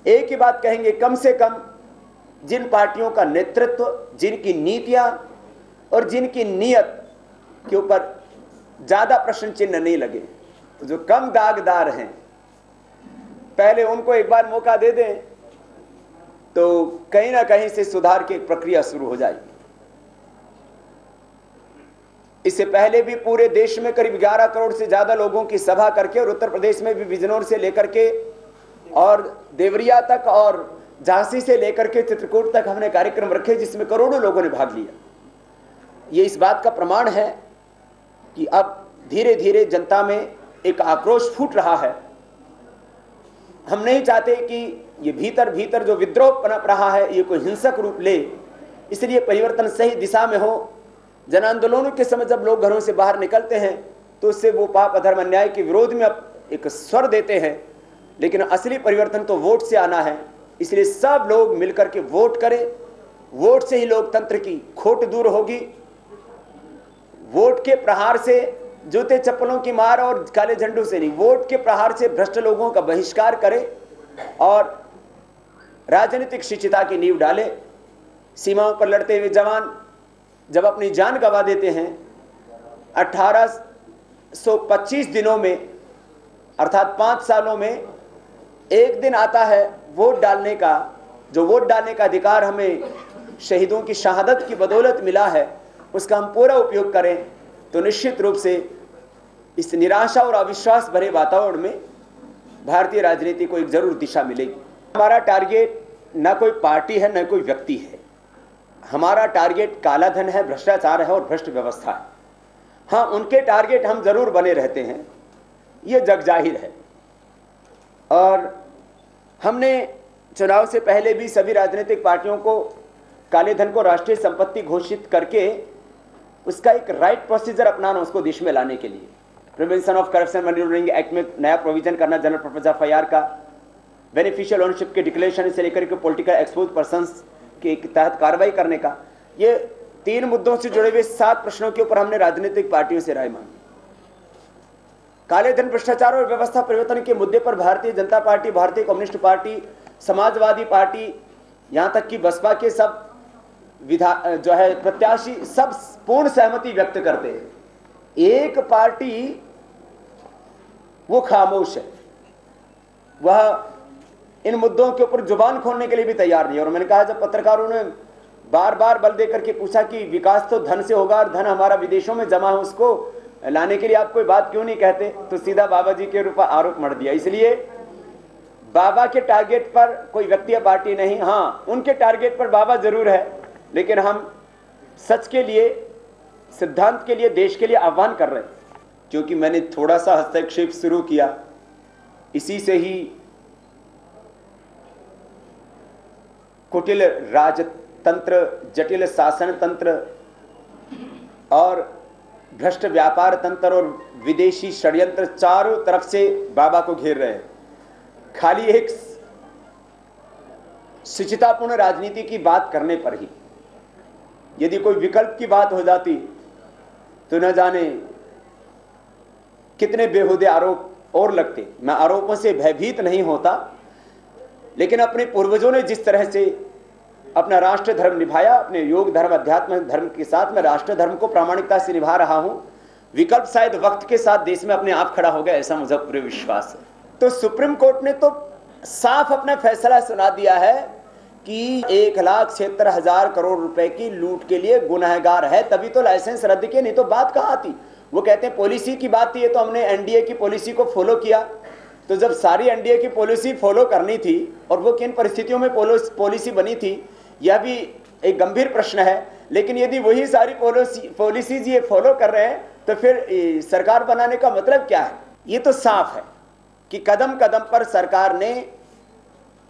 एक ही बात कहेंगे, कम से कम जिन पार्टियों का नेतृत्व, जिनकी नीतियां और जिनकी नीयत के ऊपर ज्यादा प्रश्न चिन्ह नहीं लगे, तो जो कम दागदार हैं, पहले उनको एक बार मौका दे दें तो कहीं ना कहीं से सुधार की प्रक्रिया शुरू हो जाएगी। इससे पहले भी पूरे देश में करीब 11 करोड़ से ज्यादा लोगों की सभा करके, और उत्तर प्रदेश में भी बिजनौर से लेकर के और देवरिया तक और झांसी से लेकर के चित्रकूट तक हमने कार्यक्रम रखे, जिसमें करोड़ों लोगों ने भाग लिया। ये इस बात का प्रमाण है कि अब धीरे धीरे जनता में एक आक्रोश फूट रहा है। हम नहीं चाहते कि ये भीतर भीतर जो विद्रोह पनप रहा है ये कोई हिंसक रूप ले, इसलिए परिवर्तन सही दिशा में हो। जन आंदोलनों के समय जब लोग घरों से बाहर निकलते हैं तो उससे वो पाप अधर्म अन्याय के विरोध में एक स्वर देते हैं, लेकिन असली परिवर्तन तो वोट से आना है। इसलिए सब लोग मिलकर के वोट करें। वोट से ही लोकतंत्र की खोट दूर होगी। वोट के प्रहार से, जूते चप्पलों की मार और काले झंडों से नहीं, वोट के प्रहार से भ्रष्ट लोगों का बहिष्कार करें और राजनीतिक शिक्षिता की नींव डाले। सीमाओं पर लड़ते हुए जवान जब अपनी जान गंवा देते हैं, 1825 दिनों में अर्थात 5 सालों में एक दिन आता है वोट डालने का, जो वोट डालने का अधिकार हमें शहीदों की शहादत की बदौलत मिला है, उसका हम पूरा उपयोग करें तो निश्चित रूप से इस निराशा और अविश्वास भरे वातावरण में भारतीय राजनीति को एक जरूर दिशा मिलेगी। हमारा टारगेट न कोई पार्टी है न कोई व्यक्ति है। हमारा टारगेट काला धन है, भ्रष्टाचार है और भ्रष्ट व्यवस्था है। हाँ, उनके टारगेट हम जरूर बने रहते हैं, ये जग जाहिर है। और हमने चुनाव से पहले भी सभी राजनीतिक पार्टियों को काले धन को राष्ट्रीय संपत्ति घोषित करके उसका एक राइट प्रोसीजर अपनाना, उसको देश में लाने के लिए prevention of corruption money laundering act में नया प्रोविजन करना, जनरल पर्पज एफआईआर का, बेनिफिशियल ओनरशिप के डिक्लेरेशन से लेकर के पॉलिटिकल एक्सपोज पर्संस के तहत कार्रवाई करने का। ये 3 मुद्दों से जुड़े हुए 7 प्रश्नों के ऊपर हमने राजनीतिक पार्टियों से राय मांगी। काले धन, भ्रष्टाचार और व्यवस्था परिवर्तन के मुद्दे पर भारतीय जनता पार्टी, भारतीय कम्युनिस्ट पार्टी, समाजवादी पार्टी, यहां तक कि बसपा के सब जो है प्रत्याशी सब पूर्ण सहमति व्यक्त करते हैं। एक पार्टी वो खामोश है, वह इन मुद्दों के ऊपर जुबान खोलने के लिए भी तैयार नहीं है। और मैंने कहा, जब पत्रकारों ने बार बार बल देकर के पूछा कि विकास तो धन से होगा और धन हमारा विदेशों में जमा है, उसको लाने के लिए आप कोई बात क्यों नहीं कहते, तो सीधा बाबा जी के ऊपर आरोप मढ़ दिया। इसलिए बाबा के टारगेट पर कोई व्यक्ति या पार्टी नहीं, हाँ उनके टारगेट पर बाबा जरूर है, लेकिन हम सच के लिए, सिद्धांत के लिए, देश के लिए आह्वान कर रहे हैं। क्योंकि मैंने थोड़ा सा हस्तक्षेप शुरू किया, इसी से ही कुटिल राजतंत्र, जटिल शासन तंत्र और भ्रष्ट व्यापार तंत्र और विदेशी षड्यंत्र चारों तरफ से बाबा को घेर रहे हैं। खाली एक शुचितापूर्ण राजनीति की बात करने पर ही यदि कोई विकल्प की बात हो जाती तो न जाने कितने बेहुदे आरोप और लगते। मैं आरोपों से भयभीत नहीं होता, लेकिन अपने पूर्वजों ने जिस तरह से अपना राष्ट्र धर्म निभाया, अपने योग धर्म, अध्यात्म धर्म के साथ मैं राष्ट्र धर्म को प्रामाणिकता से निभा रहा हूं। विकल्प शायद वक्त के साथ देश में अपने आप खड़ा हो गया, ऐसा मुझे पूरे विश्वास है। तो सुप्रीम कोर्ट ने तो साफ अपना फैसला सुना दिया है कि 1,76,000 करोड़ रुपए की लूट के लिए गुनहगार है, तभी तो लाइसेंस रद्द किए, नहीं तो बात कहां आती। वो कहते हैं पॉलिसी की बात थी, तो हमने एनडीए की पॉलिसी को फॉलो किया। तो जब सारी एनडीए की पॉलिसी फॉलो करनी थी और वो किन परिस्थितियों में पॉलिसी बनी थी, यह भी एक गंभीर प्रश्न है। लेकिन यदि वही सारी पॉलिसीज ये फॉलो कर रहे हैं तो फिर सरकार बनाने का मतलब क्या है। ये तो साफ है कि कदम कदम पर सरकार ने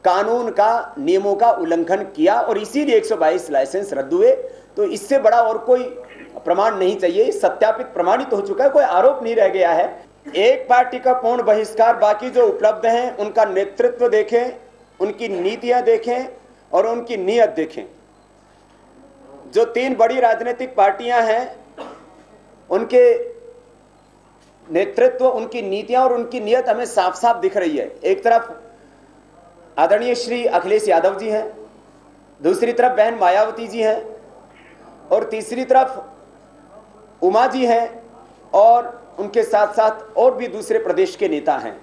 कानून का, नियमों का उल्लंघन किया और इसीलिए 122 लाइसेंस रद्द हुए। तो इससे बड़ा और कोई प्रमाण नहीं चाहिए, सत्यापित प्रमाणित हो चुका है, कोई आरोप नहीं रह गया है। एक पार्टी का पूर्ण बहिष्कार, बाकी जो उपलब्ध हैं उनका नेतृत्व देखें, उनकी नीतियां देखें और उनकी नीयत देखें। जो 3 बड़ी राजनीतिक पार्टियां हैं उनके नेतृत्व, उनकी नीतियां और उनकी नीयत हमें साफ साफ दिख रही है। एक तरफ आदरणीय श्री अखिलेश यादव जी हैं, दूसरी तरफ बहन मायावती जी हैं, और तीसरी तरफ उमा जी हैं, और उनके साथ साथ और भी दूसरे प्रदेश के नेता हैं।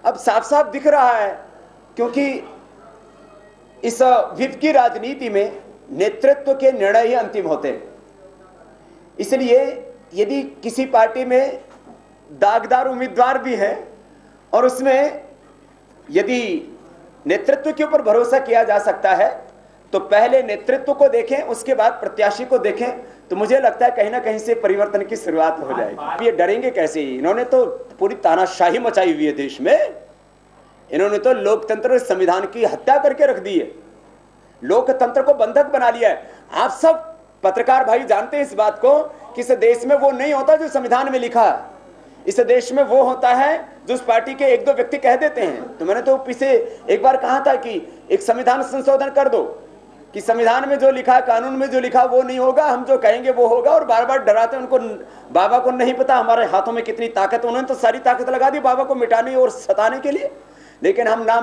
अब साफ साफ दिख रहा है, क्योंकि इस विप की राजनीति में नेतृत्व के निर्णय ही अंतिम होते हैं। इसलिए यदि किसी पार्टी में दागदार उम्मीदवार भी है और उसमें यदि नेतृत्व के ऊपर भरोसा किया जा सकता है, तो पहले नेतृत्व को देखें, उसके बाद प्रत्याशी को देखें, तो मुझे लगता है कहीं ना कहीं से परिवर्तन की शुरुआत हो जाएगी। ये डरेंगे कैसे? इन्होंने तो पूरी तानाशाही मचाई हुई है देश में। इन्होंने तो लोकतंत्र, संविधान की हत्या करके रख दी है, लोकतंत्र को बंधक बना लिया है। आप सब पत्रकार भाई जानते हैं इस बात को कि इस देश में वो नहीं होता जो संविधान में लिखा है। इस देश में वो होता है जो उस पार्टी के एक दो व्यक्ति कह देते हैं। तो मैंने तो पीछे एक बार कहा था कि एक संविधान संशोधन कर दो, कि संविधान में जो लिखा, कानून में जो लिखा वो नहीं होगा, हम जो कहेंगे वो होगा। और बार बार डराते हैं उनको। बाबा को नहीं पता हमारे हाथों में कितनी ताकत, उन्होंने तो सारी ताकत लगा दी बाबा को मिटाने और सताने के लिए। लेकिन हम ना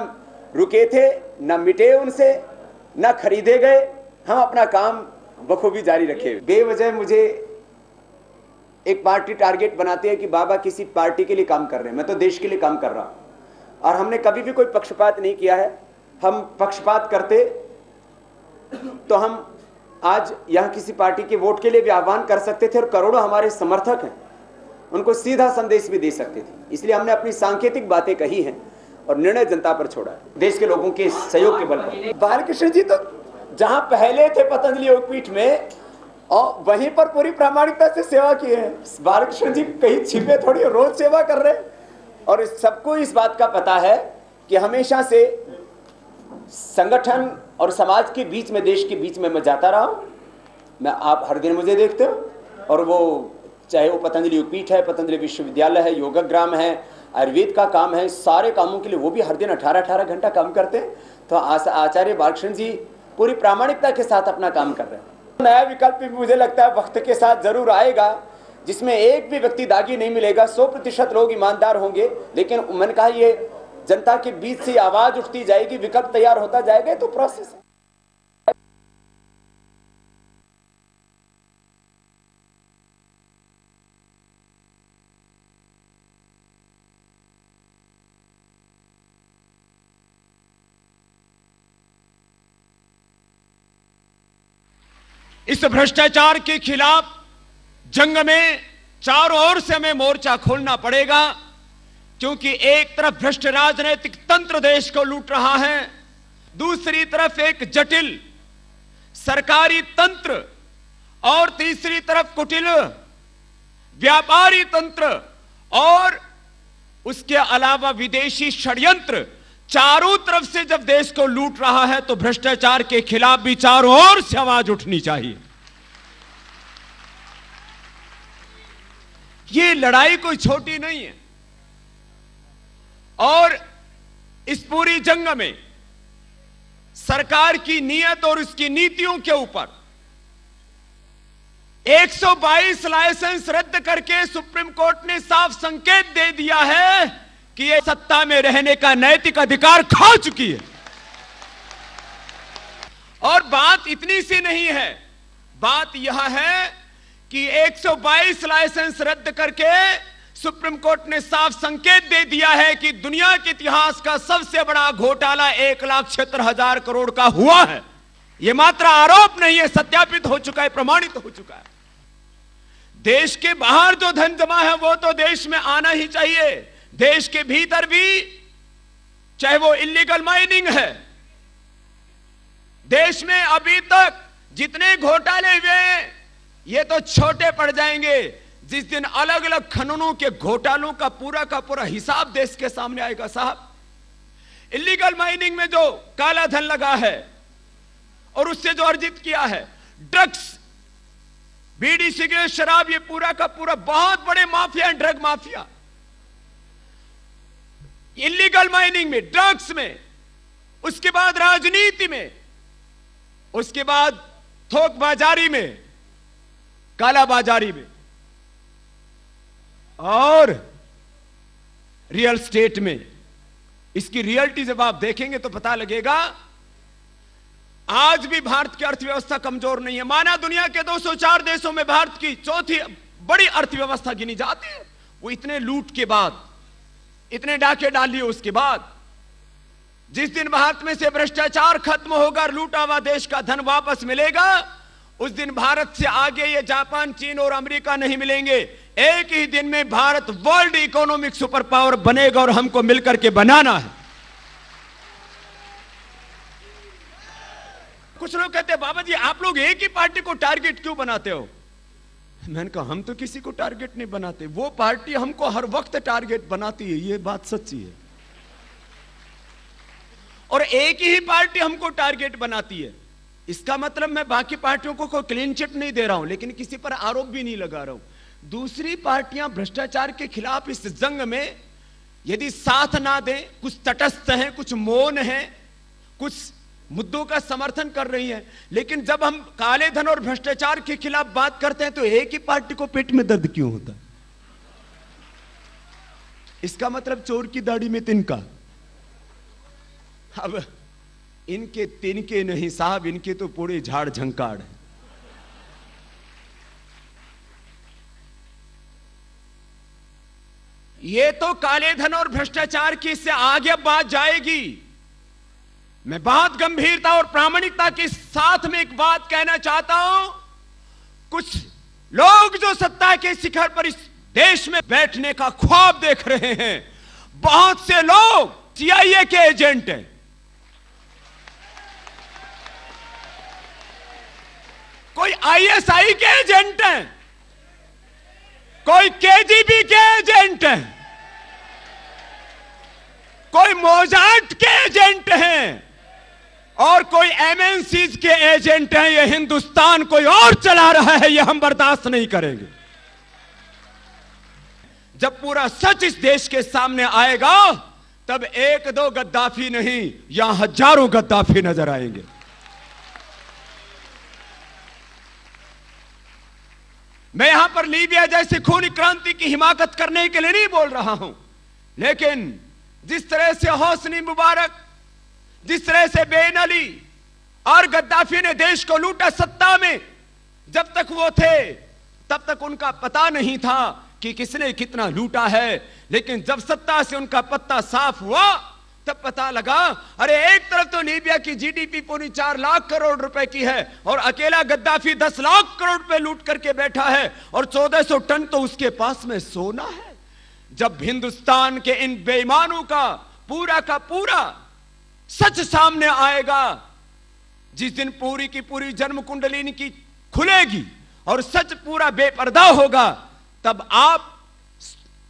रुके थे, ना मिटे उनसे, ना खरीदे गए। हम अपना काम बखूबी जारी रखे। बेवजह मुझे एक पार्टी टारगेट बनाती है कि बाबा किसी पार्टी के लिए काम कर रहे हैं। मैं तो देश के लिए काम कर रहा हूं, और हमने कभी भी कोई पक्षपात नहीं किया है। हम पक्षपात करते तो हम आज यहां किसी पार्टी के वोट के लिए भी आह्वान कर सकते थे, और करोड़ों हमारे समर्थक हैं, उनको सीधा संदेश भी दे सकते थे। इसलिए हमने अपनी सांकेतिक बातें कही हैं और निर्णय जनता पर छोड़ा है, देश के लोगों के सहयोग के बल पर। बालकृष्ण जी तो जहां पहले थे पतंजलि योगपीठ में, और वहीं पर पूरी प्रामाणिकता से सेवा की है। बालकृष्ण जी कहीं छिपे थोड़ी, रोज सेवा कर रहे हैं। और सबको इस बात का पता है कि हमेशा से संगठन और समाज के बीच में, देश के बीच में मैं जाता रहा हूं। मैं, आप हर दिन मुझे देखते हो, और वो चाहे वो पतंजलि योगपीठ है, पतंजलि विश्वविद्यालय है, योगग्राम है, आयुर्वेद का काम है, सारे कामों के लिए वो भी हर दिन 18-18 घंटा काम करते हैं। तो आचार्य बालकृष्ण जी पूरी प्रामाणिकता के साथ अपना काम कर रहे हैं। नया विकल्प भी मुझे लगता है वक्त के साथ जरूर आएगा, जिसमें एक भी व्यक्ति दागी नहीं मिलेगा, 100% लोग ईमानदार होंगे। लेकिन मैंने कहा ये जनता के बीच से आवाज उठती जाएगी, विकल्प तैयार होता जाएगा, तो प्रोसेस है। इस भ्रष्टाचार के खिलाफ जंग में चारों ओर से हमें मोर्चा खोलना पड़ेगा, क्योंकि एक तरफ भ्रष्ट राजनीतिक तंत्र देश को लूट रहा है, दूसरी तरफ एक जटिल सरकारी तंत्र, और तीसरी तरफ कुटिल व्यापारी तंत्र, और उसके अलावा विदेशी षड्यंत्र। चारों तरफ से जब देश को लूट रहा है, तो भ्रष्टाचार के खिलाफ भी चारों ओर से आवाज उठनी चाहिए। ये लड़ाई कोई छोटी नहीं है, और इस पूरी जंग में सरकार की नीयत और उसकी नीतियों के ऊपर 122 लाइसेंस रद्द करके सुप्रीम कोर्ट ने साफ संकेत दे दिया है कि ये सत्ता में रहने का नैतिक अधिकार खो चुकी है। और बात इतनी सी नहीं है, बात यह है कि 122 लाइसेंस रद्द करके सुप्रीम कोर्ट ने साफ संकेत दे दिया है कि दुनिया के इतिहास का सबसे बड़ा घोटाला 1,76,000 करोड़ का हुआ है। यह मात्र आरोप नहीं है, सत्यापित हो चुका है, प्रमाणित हो चुका है। देश के बाहर जो धन जमा है वो तो देश में आना ही चाहिए, देश के भीतर भी, चाहे वो इलीगल माइनिंग है। देश में अभी तक जितने घोटाले हुए ये तो छोटे पड़ जाएंगे जिस दिन अलग अलग खननों के घोटालों का पूरा हिसाब देश के सामने आएगा। साहब, इलीगल माइनिंग में जो काला धन लगा है और उससे जो अर्जित किया है, ड्रग्स, बीड़ी, सिगरेट, शराब, ये पूरा का पूरा बहुत बड़े माफिया हैं, ड्रग माफिया। इलीगल माइनिंग में, ड्रग्स में, उसके बाद राजनीति में, उसके बाद थोक बाजारी में, काला बाजारी में, और रियल स्टेट में। इसकी रियलिटी जब आप देखेंगे तो पता लगेगा आज भी भारत की अर्थव्यवस्था कमजोर नहीं है। माना दुनिया के 204 देशों में भारत की चौथी बड़ी अर्थव्यवस्था गिनी जाती है। वो इतने लूट के बाद, इतने डाके डालिए उसके बाद, जिस दिन भारत में से भ्रष्टाचार खत्म होगा, लूटा हुआ देश का धन वापस मिलेगा, उस दिन भारत से आगे ये जापान, चीन और अमेरिका नहीं मिलेंगे। एक ही दिन में Bharat world economic super power बनेगा और हमको मिलकर के बनाना है। कुछ लोग कहते हैं बाबा जी आप लोग एक ही पार्टी को टारगेट क्यों बनाते हो? मैंने कहा हम तो किसी को टारगेट नहीं बनाते, वो पार्टी हमको हर वक्त टारगेट बनाती है, ये बात सच्ची है। और एक ही पार्टी हमको टारगेट बनाती है। इसका मतलब मैं बाकी पार्टियों को कोई क्लीन चिट नहीं दे रहा हूं, लेकिन किसी पर आरोप भी नहीं लगा रहा हूं। दूसरी पार्टियां भ्रष्टाचार के खिलाफ इस जंग में यदि साथ ना दें, कुछ तटस्थ हैं, कुछ मौन हैं, कुछ मुद्दों का समर्थन कर रही हैं, लेकिन जब हम काले धन और भ्रष्टाचार के खिलाफ बात करते हैं तो एक ही पार्टी को पेट में दर्द क्यों होता है? इसका मतलब चोर की दाढ़ी में तिनका। अब इनके तिनके नहीं साहब, इनके तो पूरे झाड़ झंकाड़ है। ये तो काले धन और भ्रष्टाचार की इससे आगे बात जाएगी। मैं बहुत गंभीरता और प्रामाणिकता के साथ में एक बात कहना चाहता हूं। कुछ लोग जो सत्ता के शिखर पर इस देश में बैठने का ख्वाब देख रहे हैं, बहुत से लोग सीआईए के एजेंट हैं, कोई आईएसआई के एजेंट हैं, कोई केजीबी के एजेंट हैं, कोई मोजार्ट के एजेंट हैं और कोई एमएनसीज के एजेंट हैं। ये हिंदुस्तान कोई और चला रहा है, ये हम बर्दाश्त नहीं करेंगे। जब पूरा सच इस देश के सामने आएगा तब एक दो गद्दाफी नहीं, यहां हजारों गद्दाफी नजर आएंगे। मैं यहां पर लीबिया जैसे खूनी क्रांति की हिमाकत करने के लिए नहीं बोल रहा हूं, लेकिन जिस तरह से होस्नी मुबारक, जिस तरह से बेन अली और गद्दाफी ने देश को लूटा सत्ता में, जब तक वो थे तब तक उनका पता नहीं था कि किसने कितना लूटा है, लेकिन जब सत्ता से उनका पत्ता साफ हुआ तब पता लगा अरे एक तरफ तो लीबिया की जीडीपी पूरी 4 लाख करोड़ रुपए की है और अकेला गद्दाफी 10 लाख करोड़ रुपए लूट करके बैठा है और 1400 टन तो उसके पास में सोना है। जब हिंदुस्तान के इन बेईमानों का पूरा सच सामने आएगा, जिस दिन पूरी की पूरी जन्म कुंडली इनकी खुलेगी और सच पूरा बेपर्दा होगा, तब आप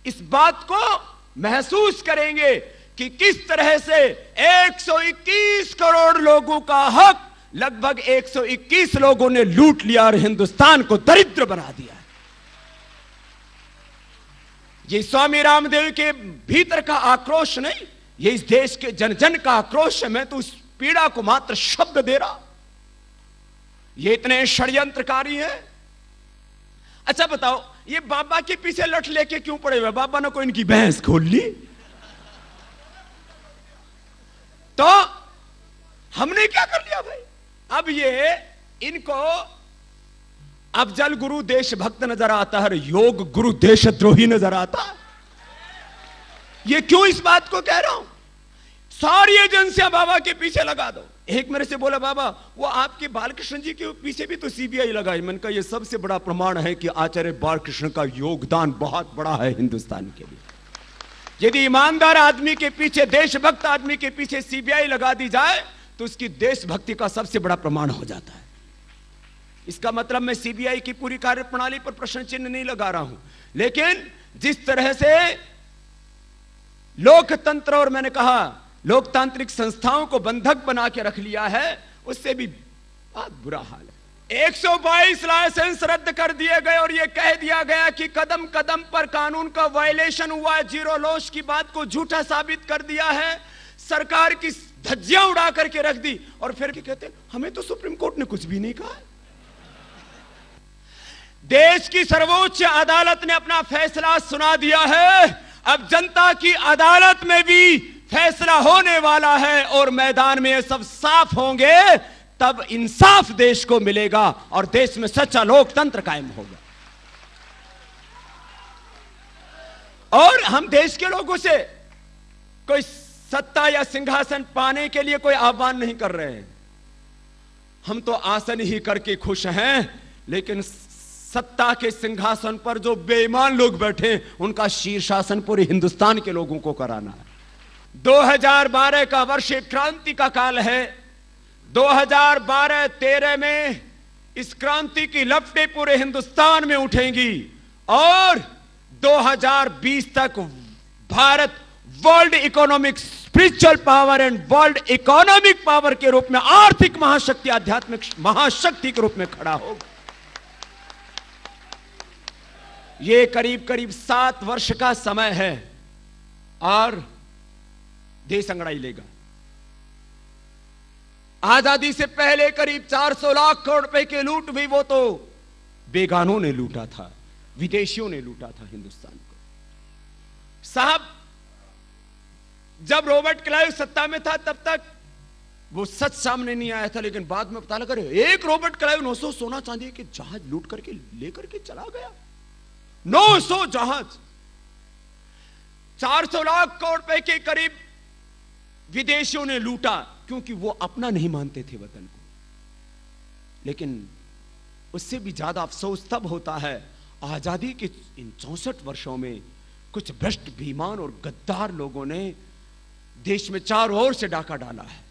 इस बात को महसूस करेंगे कि किस तरह से 121 करोड़ लोगों का हक लगभग 121 लोगों ने लूट लिया और हिंदुस्तान को दरिद्र बना दिया। ये स्वामी रामदेव के भीतर का आक्रोश नहीं, ये इस देश के जन जन का आक्रोश है। मैं तो उस पीड़ा को मात्र शब्द दे रहा। ये इतने षड्यंत्रकारी हैं। अच्छा बताओ, ये बाबा के पीछे लठ लेके क्यों पड़े हुए? बाबा ने कोई इनकी भैंस खोल ली? तो हमने क्या कर लिया भाई? अब ये इनको अफजल गुरु देशभक्त नजर आता है, योग गुरु देशद्रोही नजर आता है। ये क्यों इस बात को कह रहा हूं? सारी एजेंसियां बाबा के पीछे लगा दो। एक मेरे से बोला बाबा वो आपके बालकृष्ण जी के पीछे भी तो सीबीआई लगाई। मैंने कहा ये सबसे बड़ा प्रमाण है कि आचार्य बालकृष्ण का योगदान बहुत बड़ा है हिंदुस्तान के लिए। यदि ईमानदार आदमी के पीछे, देशभक्त आदमी के पीछे सीबीआई लगा दी जाए तो उसकी देशभक्ति का सबसे बड़ा प्रमाण हो जाता है। इसका मतलब मैं सीबीआई की पूरी कार्यप्रणाली पर प्रश्न चिन्ह नहीं लगा रहा हूं, लेकिन जिस तरह से लोकतंत्र और मैंने कहा लोकतांत्रिक संस्थाओं को बंधक बना के रख लिया है, उससे भी बहुत बुरा हाल है। 122 लाइसेंस रद्द कर दिए गए और यह कह दिया गया कि कदम कदम पर कानून का वायलेशन हुआ है। जीरो लॉस की बात को झूठा साबित कर दिया है, सरकार की धज्जियां उड़ा करके रख दी और फिर क्या कहते हैं हमें तो सुप्रीम कोर्ट ने कुछ भी नहीं कहा। देश की सर्वोच्च अदालत ने अपना फैसला सुना दिया है। अब जनता की अदालत में भी फैसला होने वाला है और मैदान में ये सब साफ होंगे, तब इंसाफ देश को मिलेगा और देश में सच्चा लोकतंत्र कायम होगा। और हम देश के लोगों से कोई सत्ता या सिंहासन पाने के लिए कोई आह्वान नहीं कर रहे हैं। हम तो आसन ही करके खुश हैं, लेकिन सत्ता के सिंहासन पर जो बेईमान लोग बैठे उनका शीर्षासन पूरे हिंदुस्तान के लोगों को कराना है। 2012 का वर्ष एक क्रांति का काल है। 2012-13 में इस क्रांति की लपटें पूरे हिंदुस्तान में उठेंगी और 2020 तक Bharat world economic spiritual power and world economic power के रूप में, आर्थिक महाशक्ति, आध्यात्मिक महाशक्ति के रूप में खड़ा होगा। ये करीब करीब 7 वर्ष का समय है और देश अंगड़ाई लेगा। आजादी से पहले करीब 400 लाख करोड़ रुपए की लूट भी वो तो बेगानों ने लूटा था, विदेशियों ने लूटा था हिंदुस्तान को। साहब, जब रॉबर्ट क्लाइव सत्ता में था तब तक वो सच सामने नहीं आया था, लेकिन बाद में पता लगा एक रॉबर्ट क्लाइव 900 सोना चांदी के जहाज लूट करके लेकर के चला गया। 900 जहाज, 400 लाख करोड़ रुपए के करीब विदेशियों ने लूटा, क्योंकि वो अपना नहीं मानते थे वतन को। लेकिन उससे भी ज्यादा अफसोस तब होता है, आजादी के इन 64 वर्षों में कुछ भ्रष्ट, बेईमान और गद्दार लोगों ने देश में चारों ओर से डाका डाला है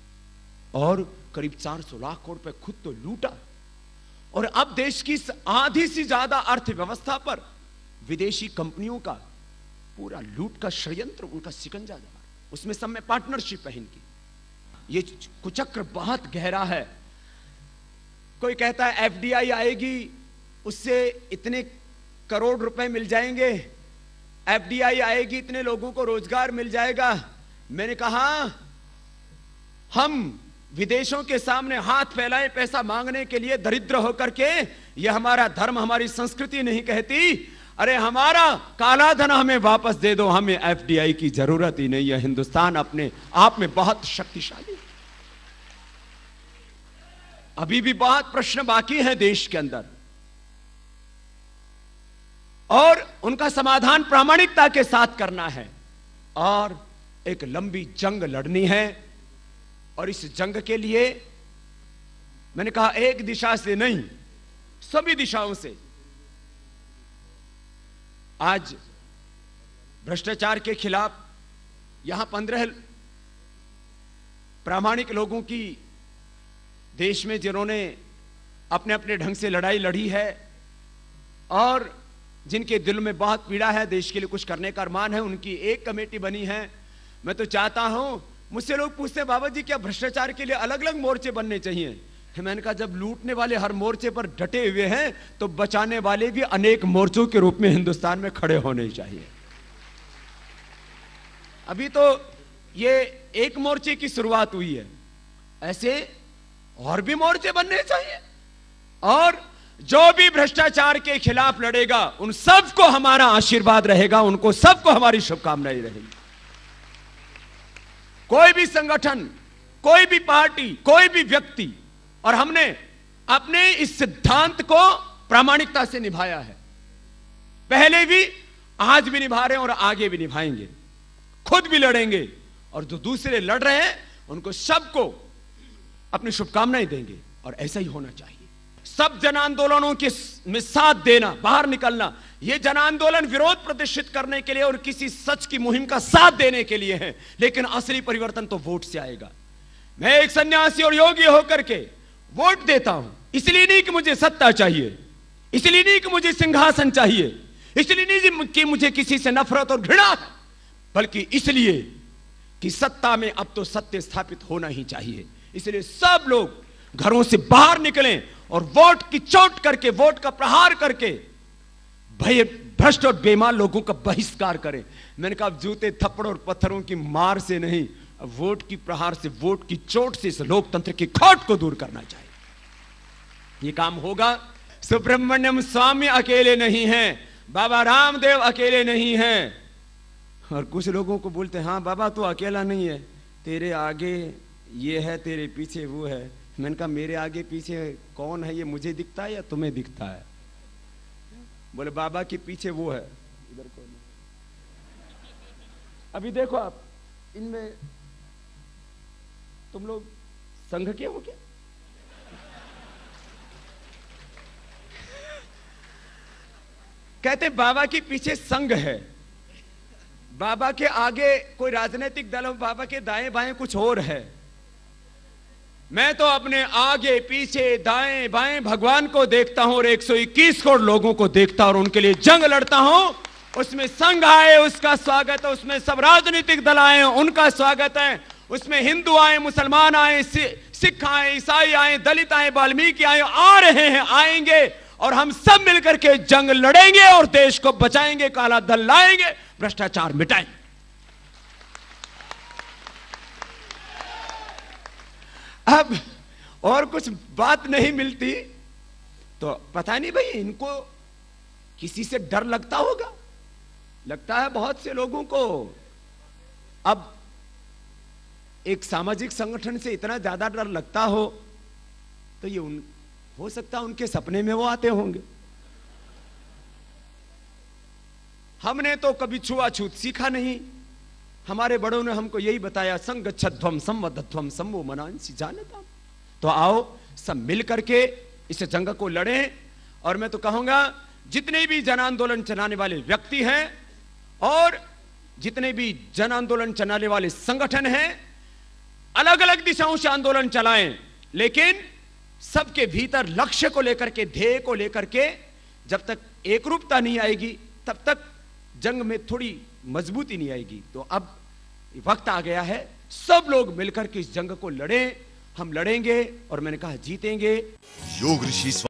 और करीब 400 लाख करोड़ रुपए खुद तो लूटा। और अब देश की आधी से ज्यादा अर्थव्यवस्था पर विदेशी कंपनियों का पूरा लूट का षड्यंत्र, उनका शिकंजा जमा, उसमें सब में पार्टनरशिप है इनकी। ये कुचक्र बहुत गहरा है। कोई कहता है एफडीआई आएगी, उससे इतने करोड़ रुपए मिल जाएंगे, एफडीआई आएगी, इतने लोगों को रोजगार मिल जाएगा। मैंने कहा, हम विदेशों के सामने हाथ फैलाएं पैसा मांगने के लिए दरिद्र होकर के, यह हमारा धर्म, हमारी संस्कृति नहीं कहती। अरे हमारा काला धन हमें वापस दे दो, हमें एफडीआई की जरूरत ही नहीं है। हिंदुस्तान अपने आप में बहुत शक्तिशाली। अभी भी बहुत प्रश्न बाकी हैं देश के अंदर और उनका समाधान प्रामाणिकता के साथ करना है और एक लंबी जंग लड़नी है। और इस जंग के लिए मैंने कहा एक दिशा से नहीं, सभी दिशाओं से। आज भ्रष्टाचार के खिलाफ यहां 15 प्रामाणिक लोगों की देश में, जिन्होंने अपने अपने ढंग से लड़ाई लड़ी है और जिनके दिल में बहुत पीड़ा है, देश के लिए कुछ करने का अरमान है, उनकी एक कमेटी बनी है। मैं तो चाहता हूं, मुझसे लोग पूछते हैं बाबा जी क्या भ्रष्टाचार के लिए अलग अलग मोर्चे बनने चाहिए? मैंने कहा जब लूटने वाले हर मोर्चे पर डटे हुए हैं तो बचाने वाले भी अनेक मोर्चों के रूप में हिंदुस्तान में खड़े होने चाहिए। अभी तो ये एक मोर्चे की शुरुआत हुई है, ऐसे और भी मोर्चे बनने चाहिए। और जो भी भ्रष्टाचार के खिलाफ लड़ेगा उन सबको हमारा आशीर्वाद रहेगा, उनको सबको हमारी शुभकामनाएं रहेगी। कोई भी संगठन, कोई भी पार्टी, कोई भी व्यक्ति, और हमने अपने इस सिद्धांत को प्रामाणिकता से निभाया है, पहले भी, आज भी निभा रहे हैं और आगे भी निभाएंगे। खुद भी लड़ेंगे और जो दूसरे लड़ रहे हैं उनको सबको अपनी शुभकामनाएं देंगे और ऐसा ही होना चाहिए। सब जन आंदोलनों के में साथ देना, बाहर निकलना, यह जन आंदोलन विरोध प्रदर्शित करने के लिए और किसी सच की मुहिम का साथ देने के लिए है, लेकिन असली परिवर्तन तो वोट से आएगा। मैं एक सन्यासी और योगी होकर के वोट देता हूं, इसलिए नहीं कि मुझे सत्ता चाहिए, इसलिए नहीं कि मुझे सिंहासन चाहिए, इसलिए नहीं कि मुझे किसी से नफरत और घृणा, बल्कि इसलिए कि सत्ता में अब तो सत्य स्थापित होना ही चाहिए। इसलिए सब लोग घरों से बाहर निकलें और वोट की चोट करके, वोट का प्रहार करके भय, भ्रष्ट और बेईमान लोगों का बहिष्कार करें। मैंने कहा जूते, थप्पड़ और पत्थरों की मार से नहीं, अब वोट की प्रहार से, वोट की चोट से इस लोकतंत्र की खोट को दूर करना चाहिए। यह काम होगा सुब्रमण्यम स्वामी अकेले नहीं हैं, बाबा रामदेव अकेले नहीं हैं। और कुछ लोगों को बोलते हैं हाँ बाबा तू अकेला नहीं है, तेरे आगे ये है, तेरे पीछे वो है। मैंने कहा मेरे आगे पीछे कौन है, ये मुझे दिखता है या तुम्हें दिखता है? बोले बाबा के पीछे वो है, इधर कौन है? अभी देखो आप, इनमें तुम लोग संघ के हो क्या? कहते बाबा के पीछे संघ है, बाबा के आगे कोई राजनीतिक दल हो, बाबा के दाएं बाएं कुछ और है। मैं तो अपने आगे पीछे दाएं बाएं भगवान को देखता हूं और 121 करोड़ लोगों को देखता हूं और उनके लिए जंग लड़ता हूं। उसमें संघ आए उसका स्वागत है, उसमें सब राजनीतिक दल आए उनका स्वागत है, उसमें हिंदू आए, मुसलमान आए, सिख आए, ईसाई आए, दलित आए, वाल्मीकि आए, आ रहे हैं, आएंगे और हम सब मिलकर के जंग लड़ेंगे और देश को बचाएंगे, काला धन लाएंगे, भ्रष्टाचार मिटाएंगे। अब और कुछ बात नहीं मिलती तो पता नहीं भाई इनको किसी से डर लगता होगा, लगता है बहुत से लोगों को। अब एक सामाजिक संगठन से इतना ज्यादा डर लगता हो तो ये हो सकता है उनके सपने में वो आते होंगे। हमने तो कभी छुआछूत सीखा नहीं, हमारे बड़ों ने हमको यही बताया, संगच्छध्वम संवद्धध्वम सम्मो मनांसि जानताम। तो आओ सब मिल करके इस जंग को लड़ें। और मैं तो कहूंगा जितने भी जन आंदोलन चलाने वाले व्यक्ति हैं और जितने भी जन आंदोलन चलाने वाले संगठन हैं, अलग अलग दिशाओं से आंदोलन चलाएं, लेकिन सबके भीतर लक्ष्य को लेकर के, ध्येय को लेकर के जब तक एकरूपता नहीं आएगी तब तक जंग में थोड़ी मजबूती नहीं आएगी। तो अब वक्त आ गया है सब लोग मिलकर के इस जंग को लड़ें, हम लड़ेंगे और मैंने कहा जीतेंगे। योग ऋषि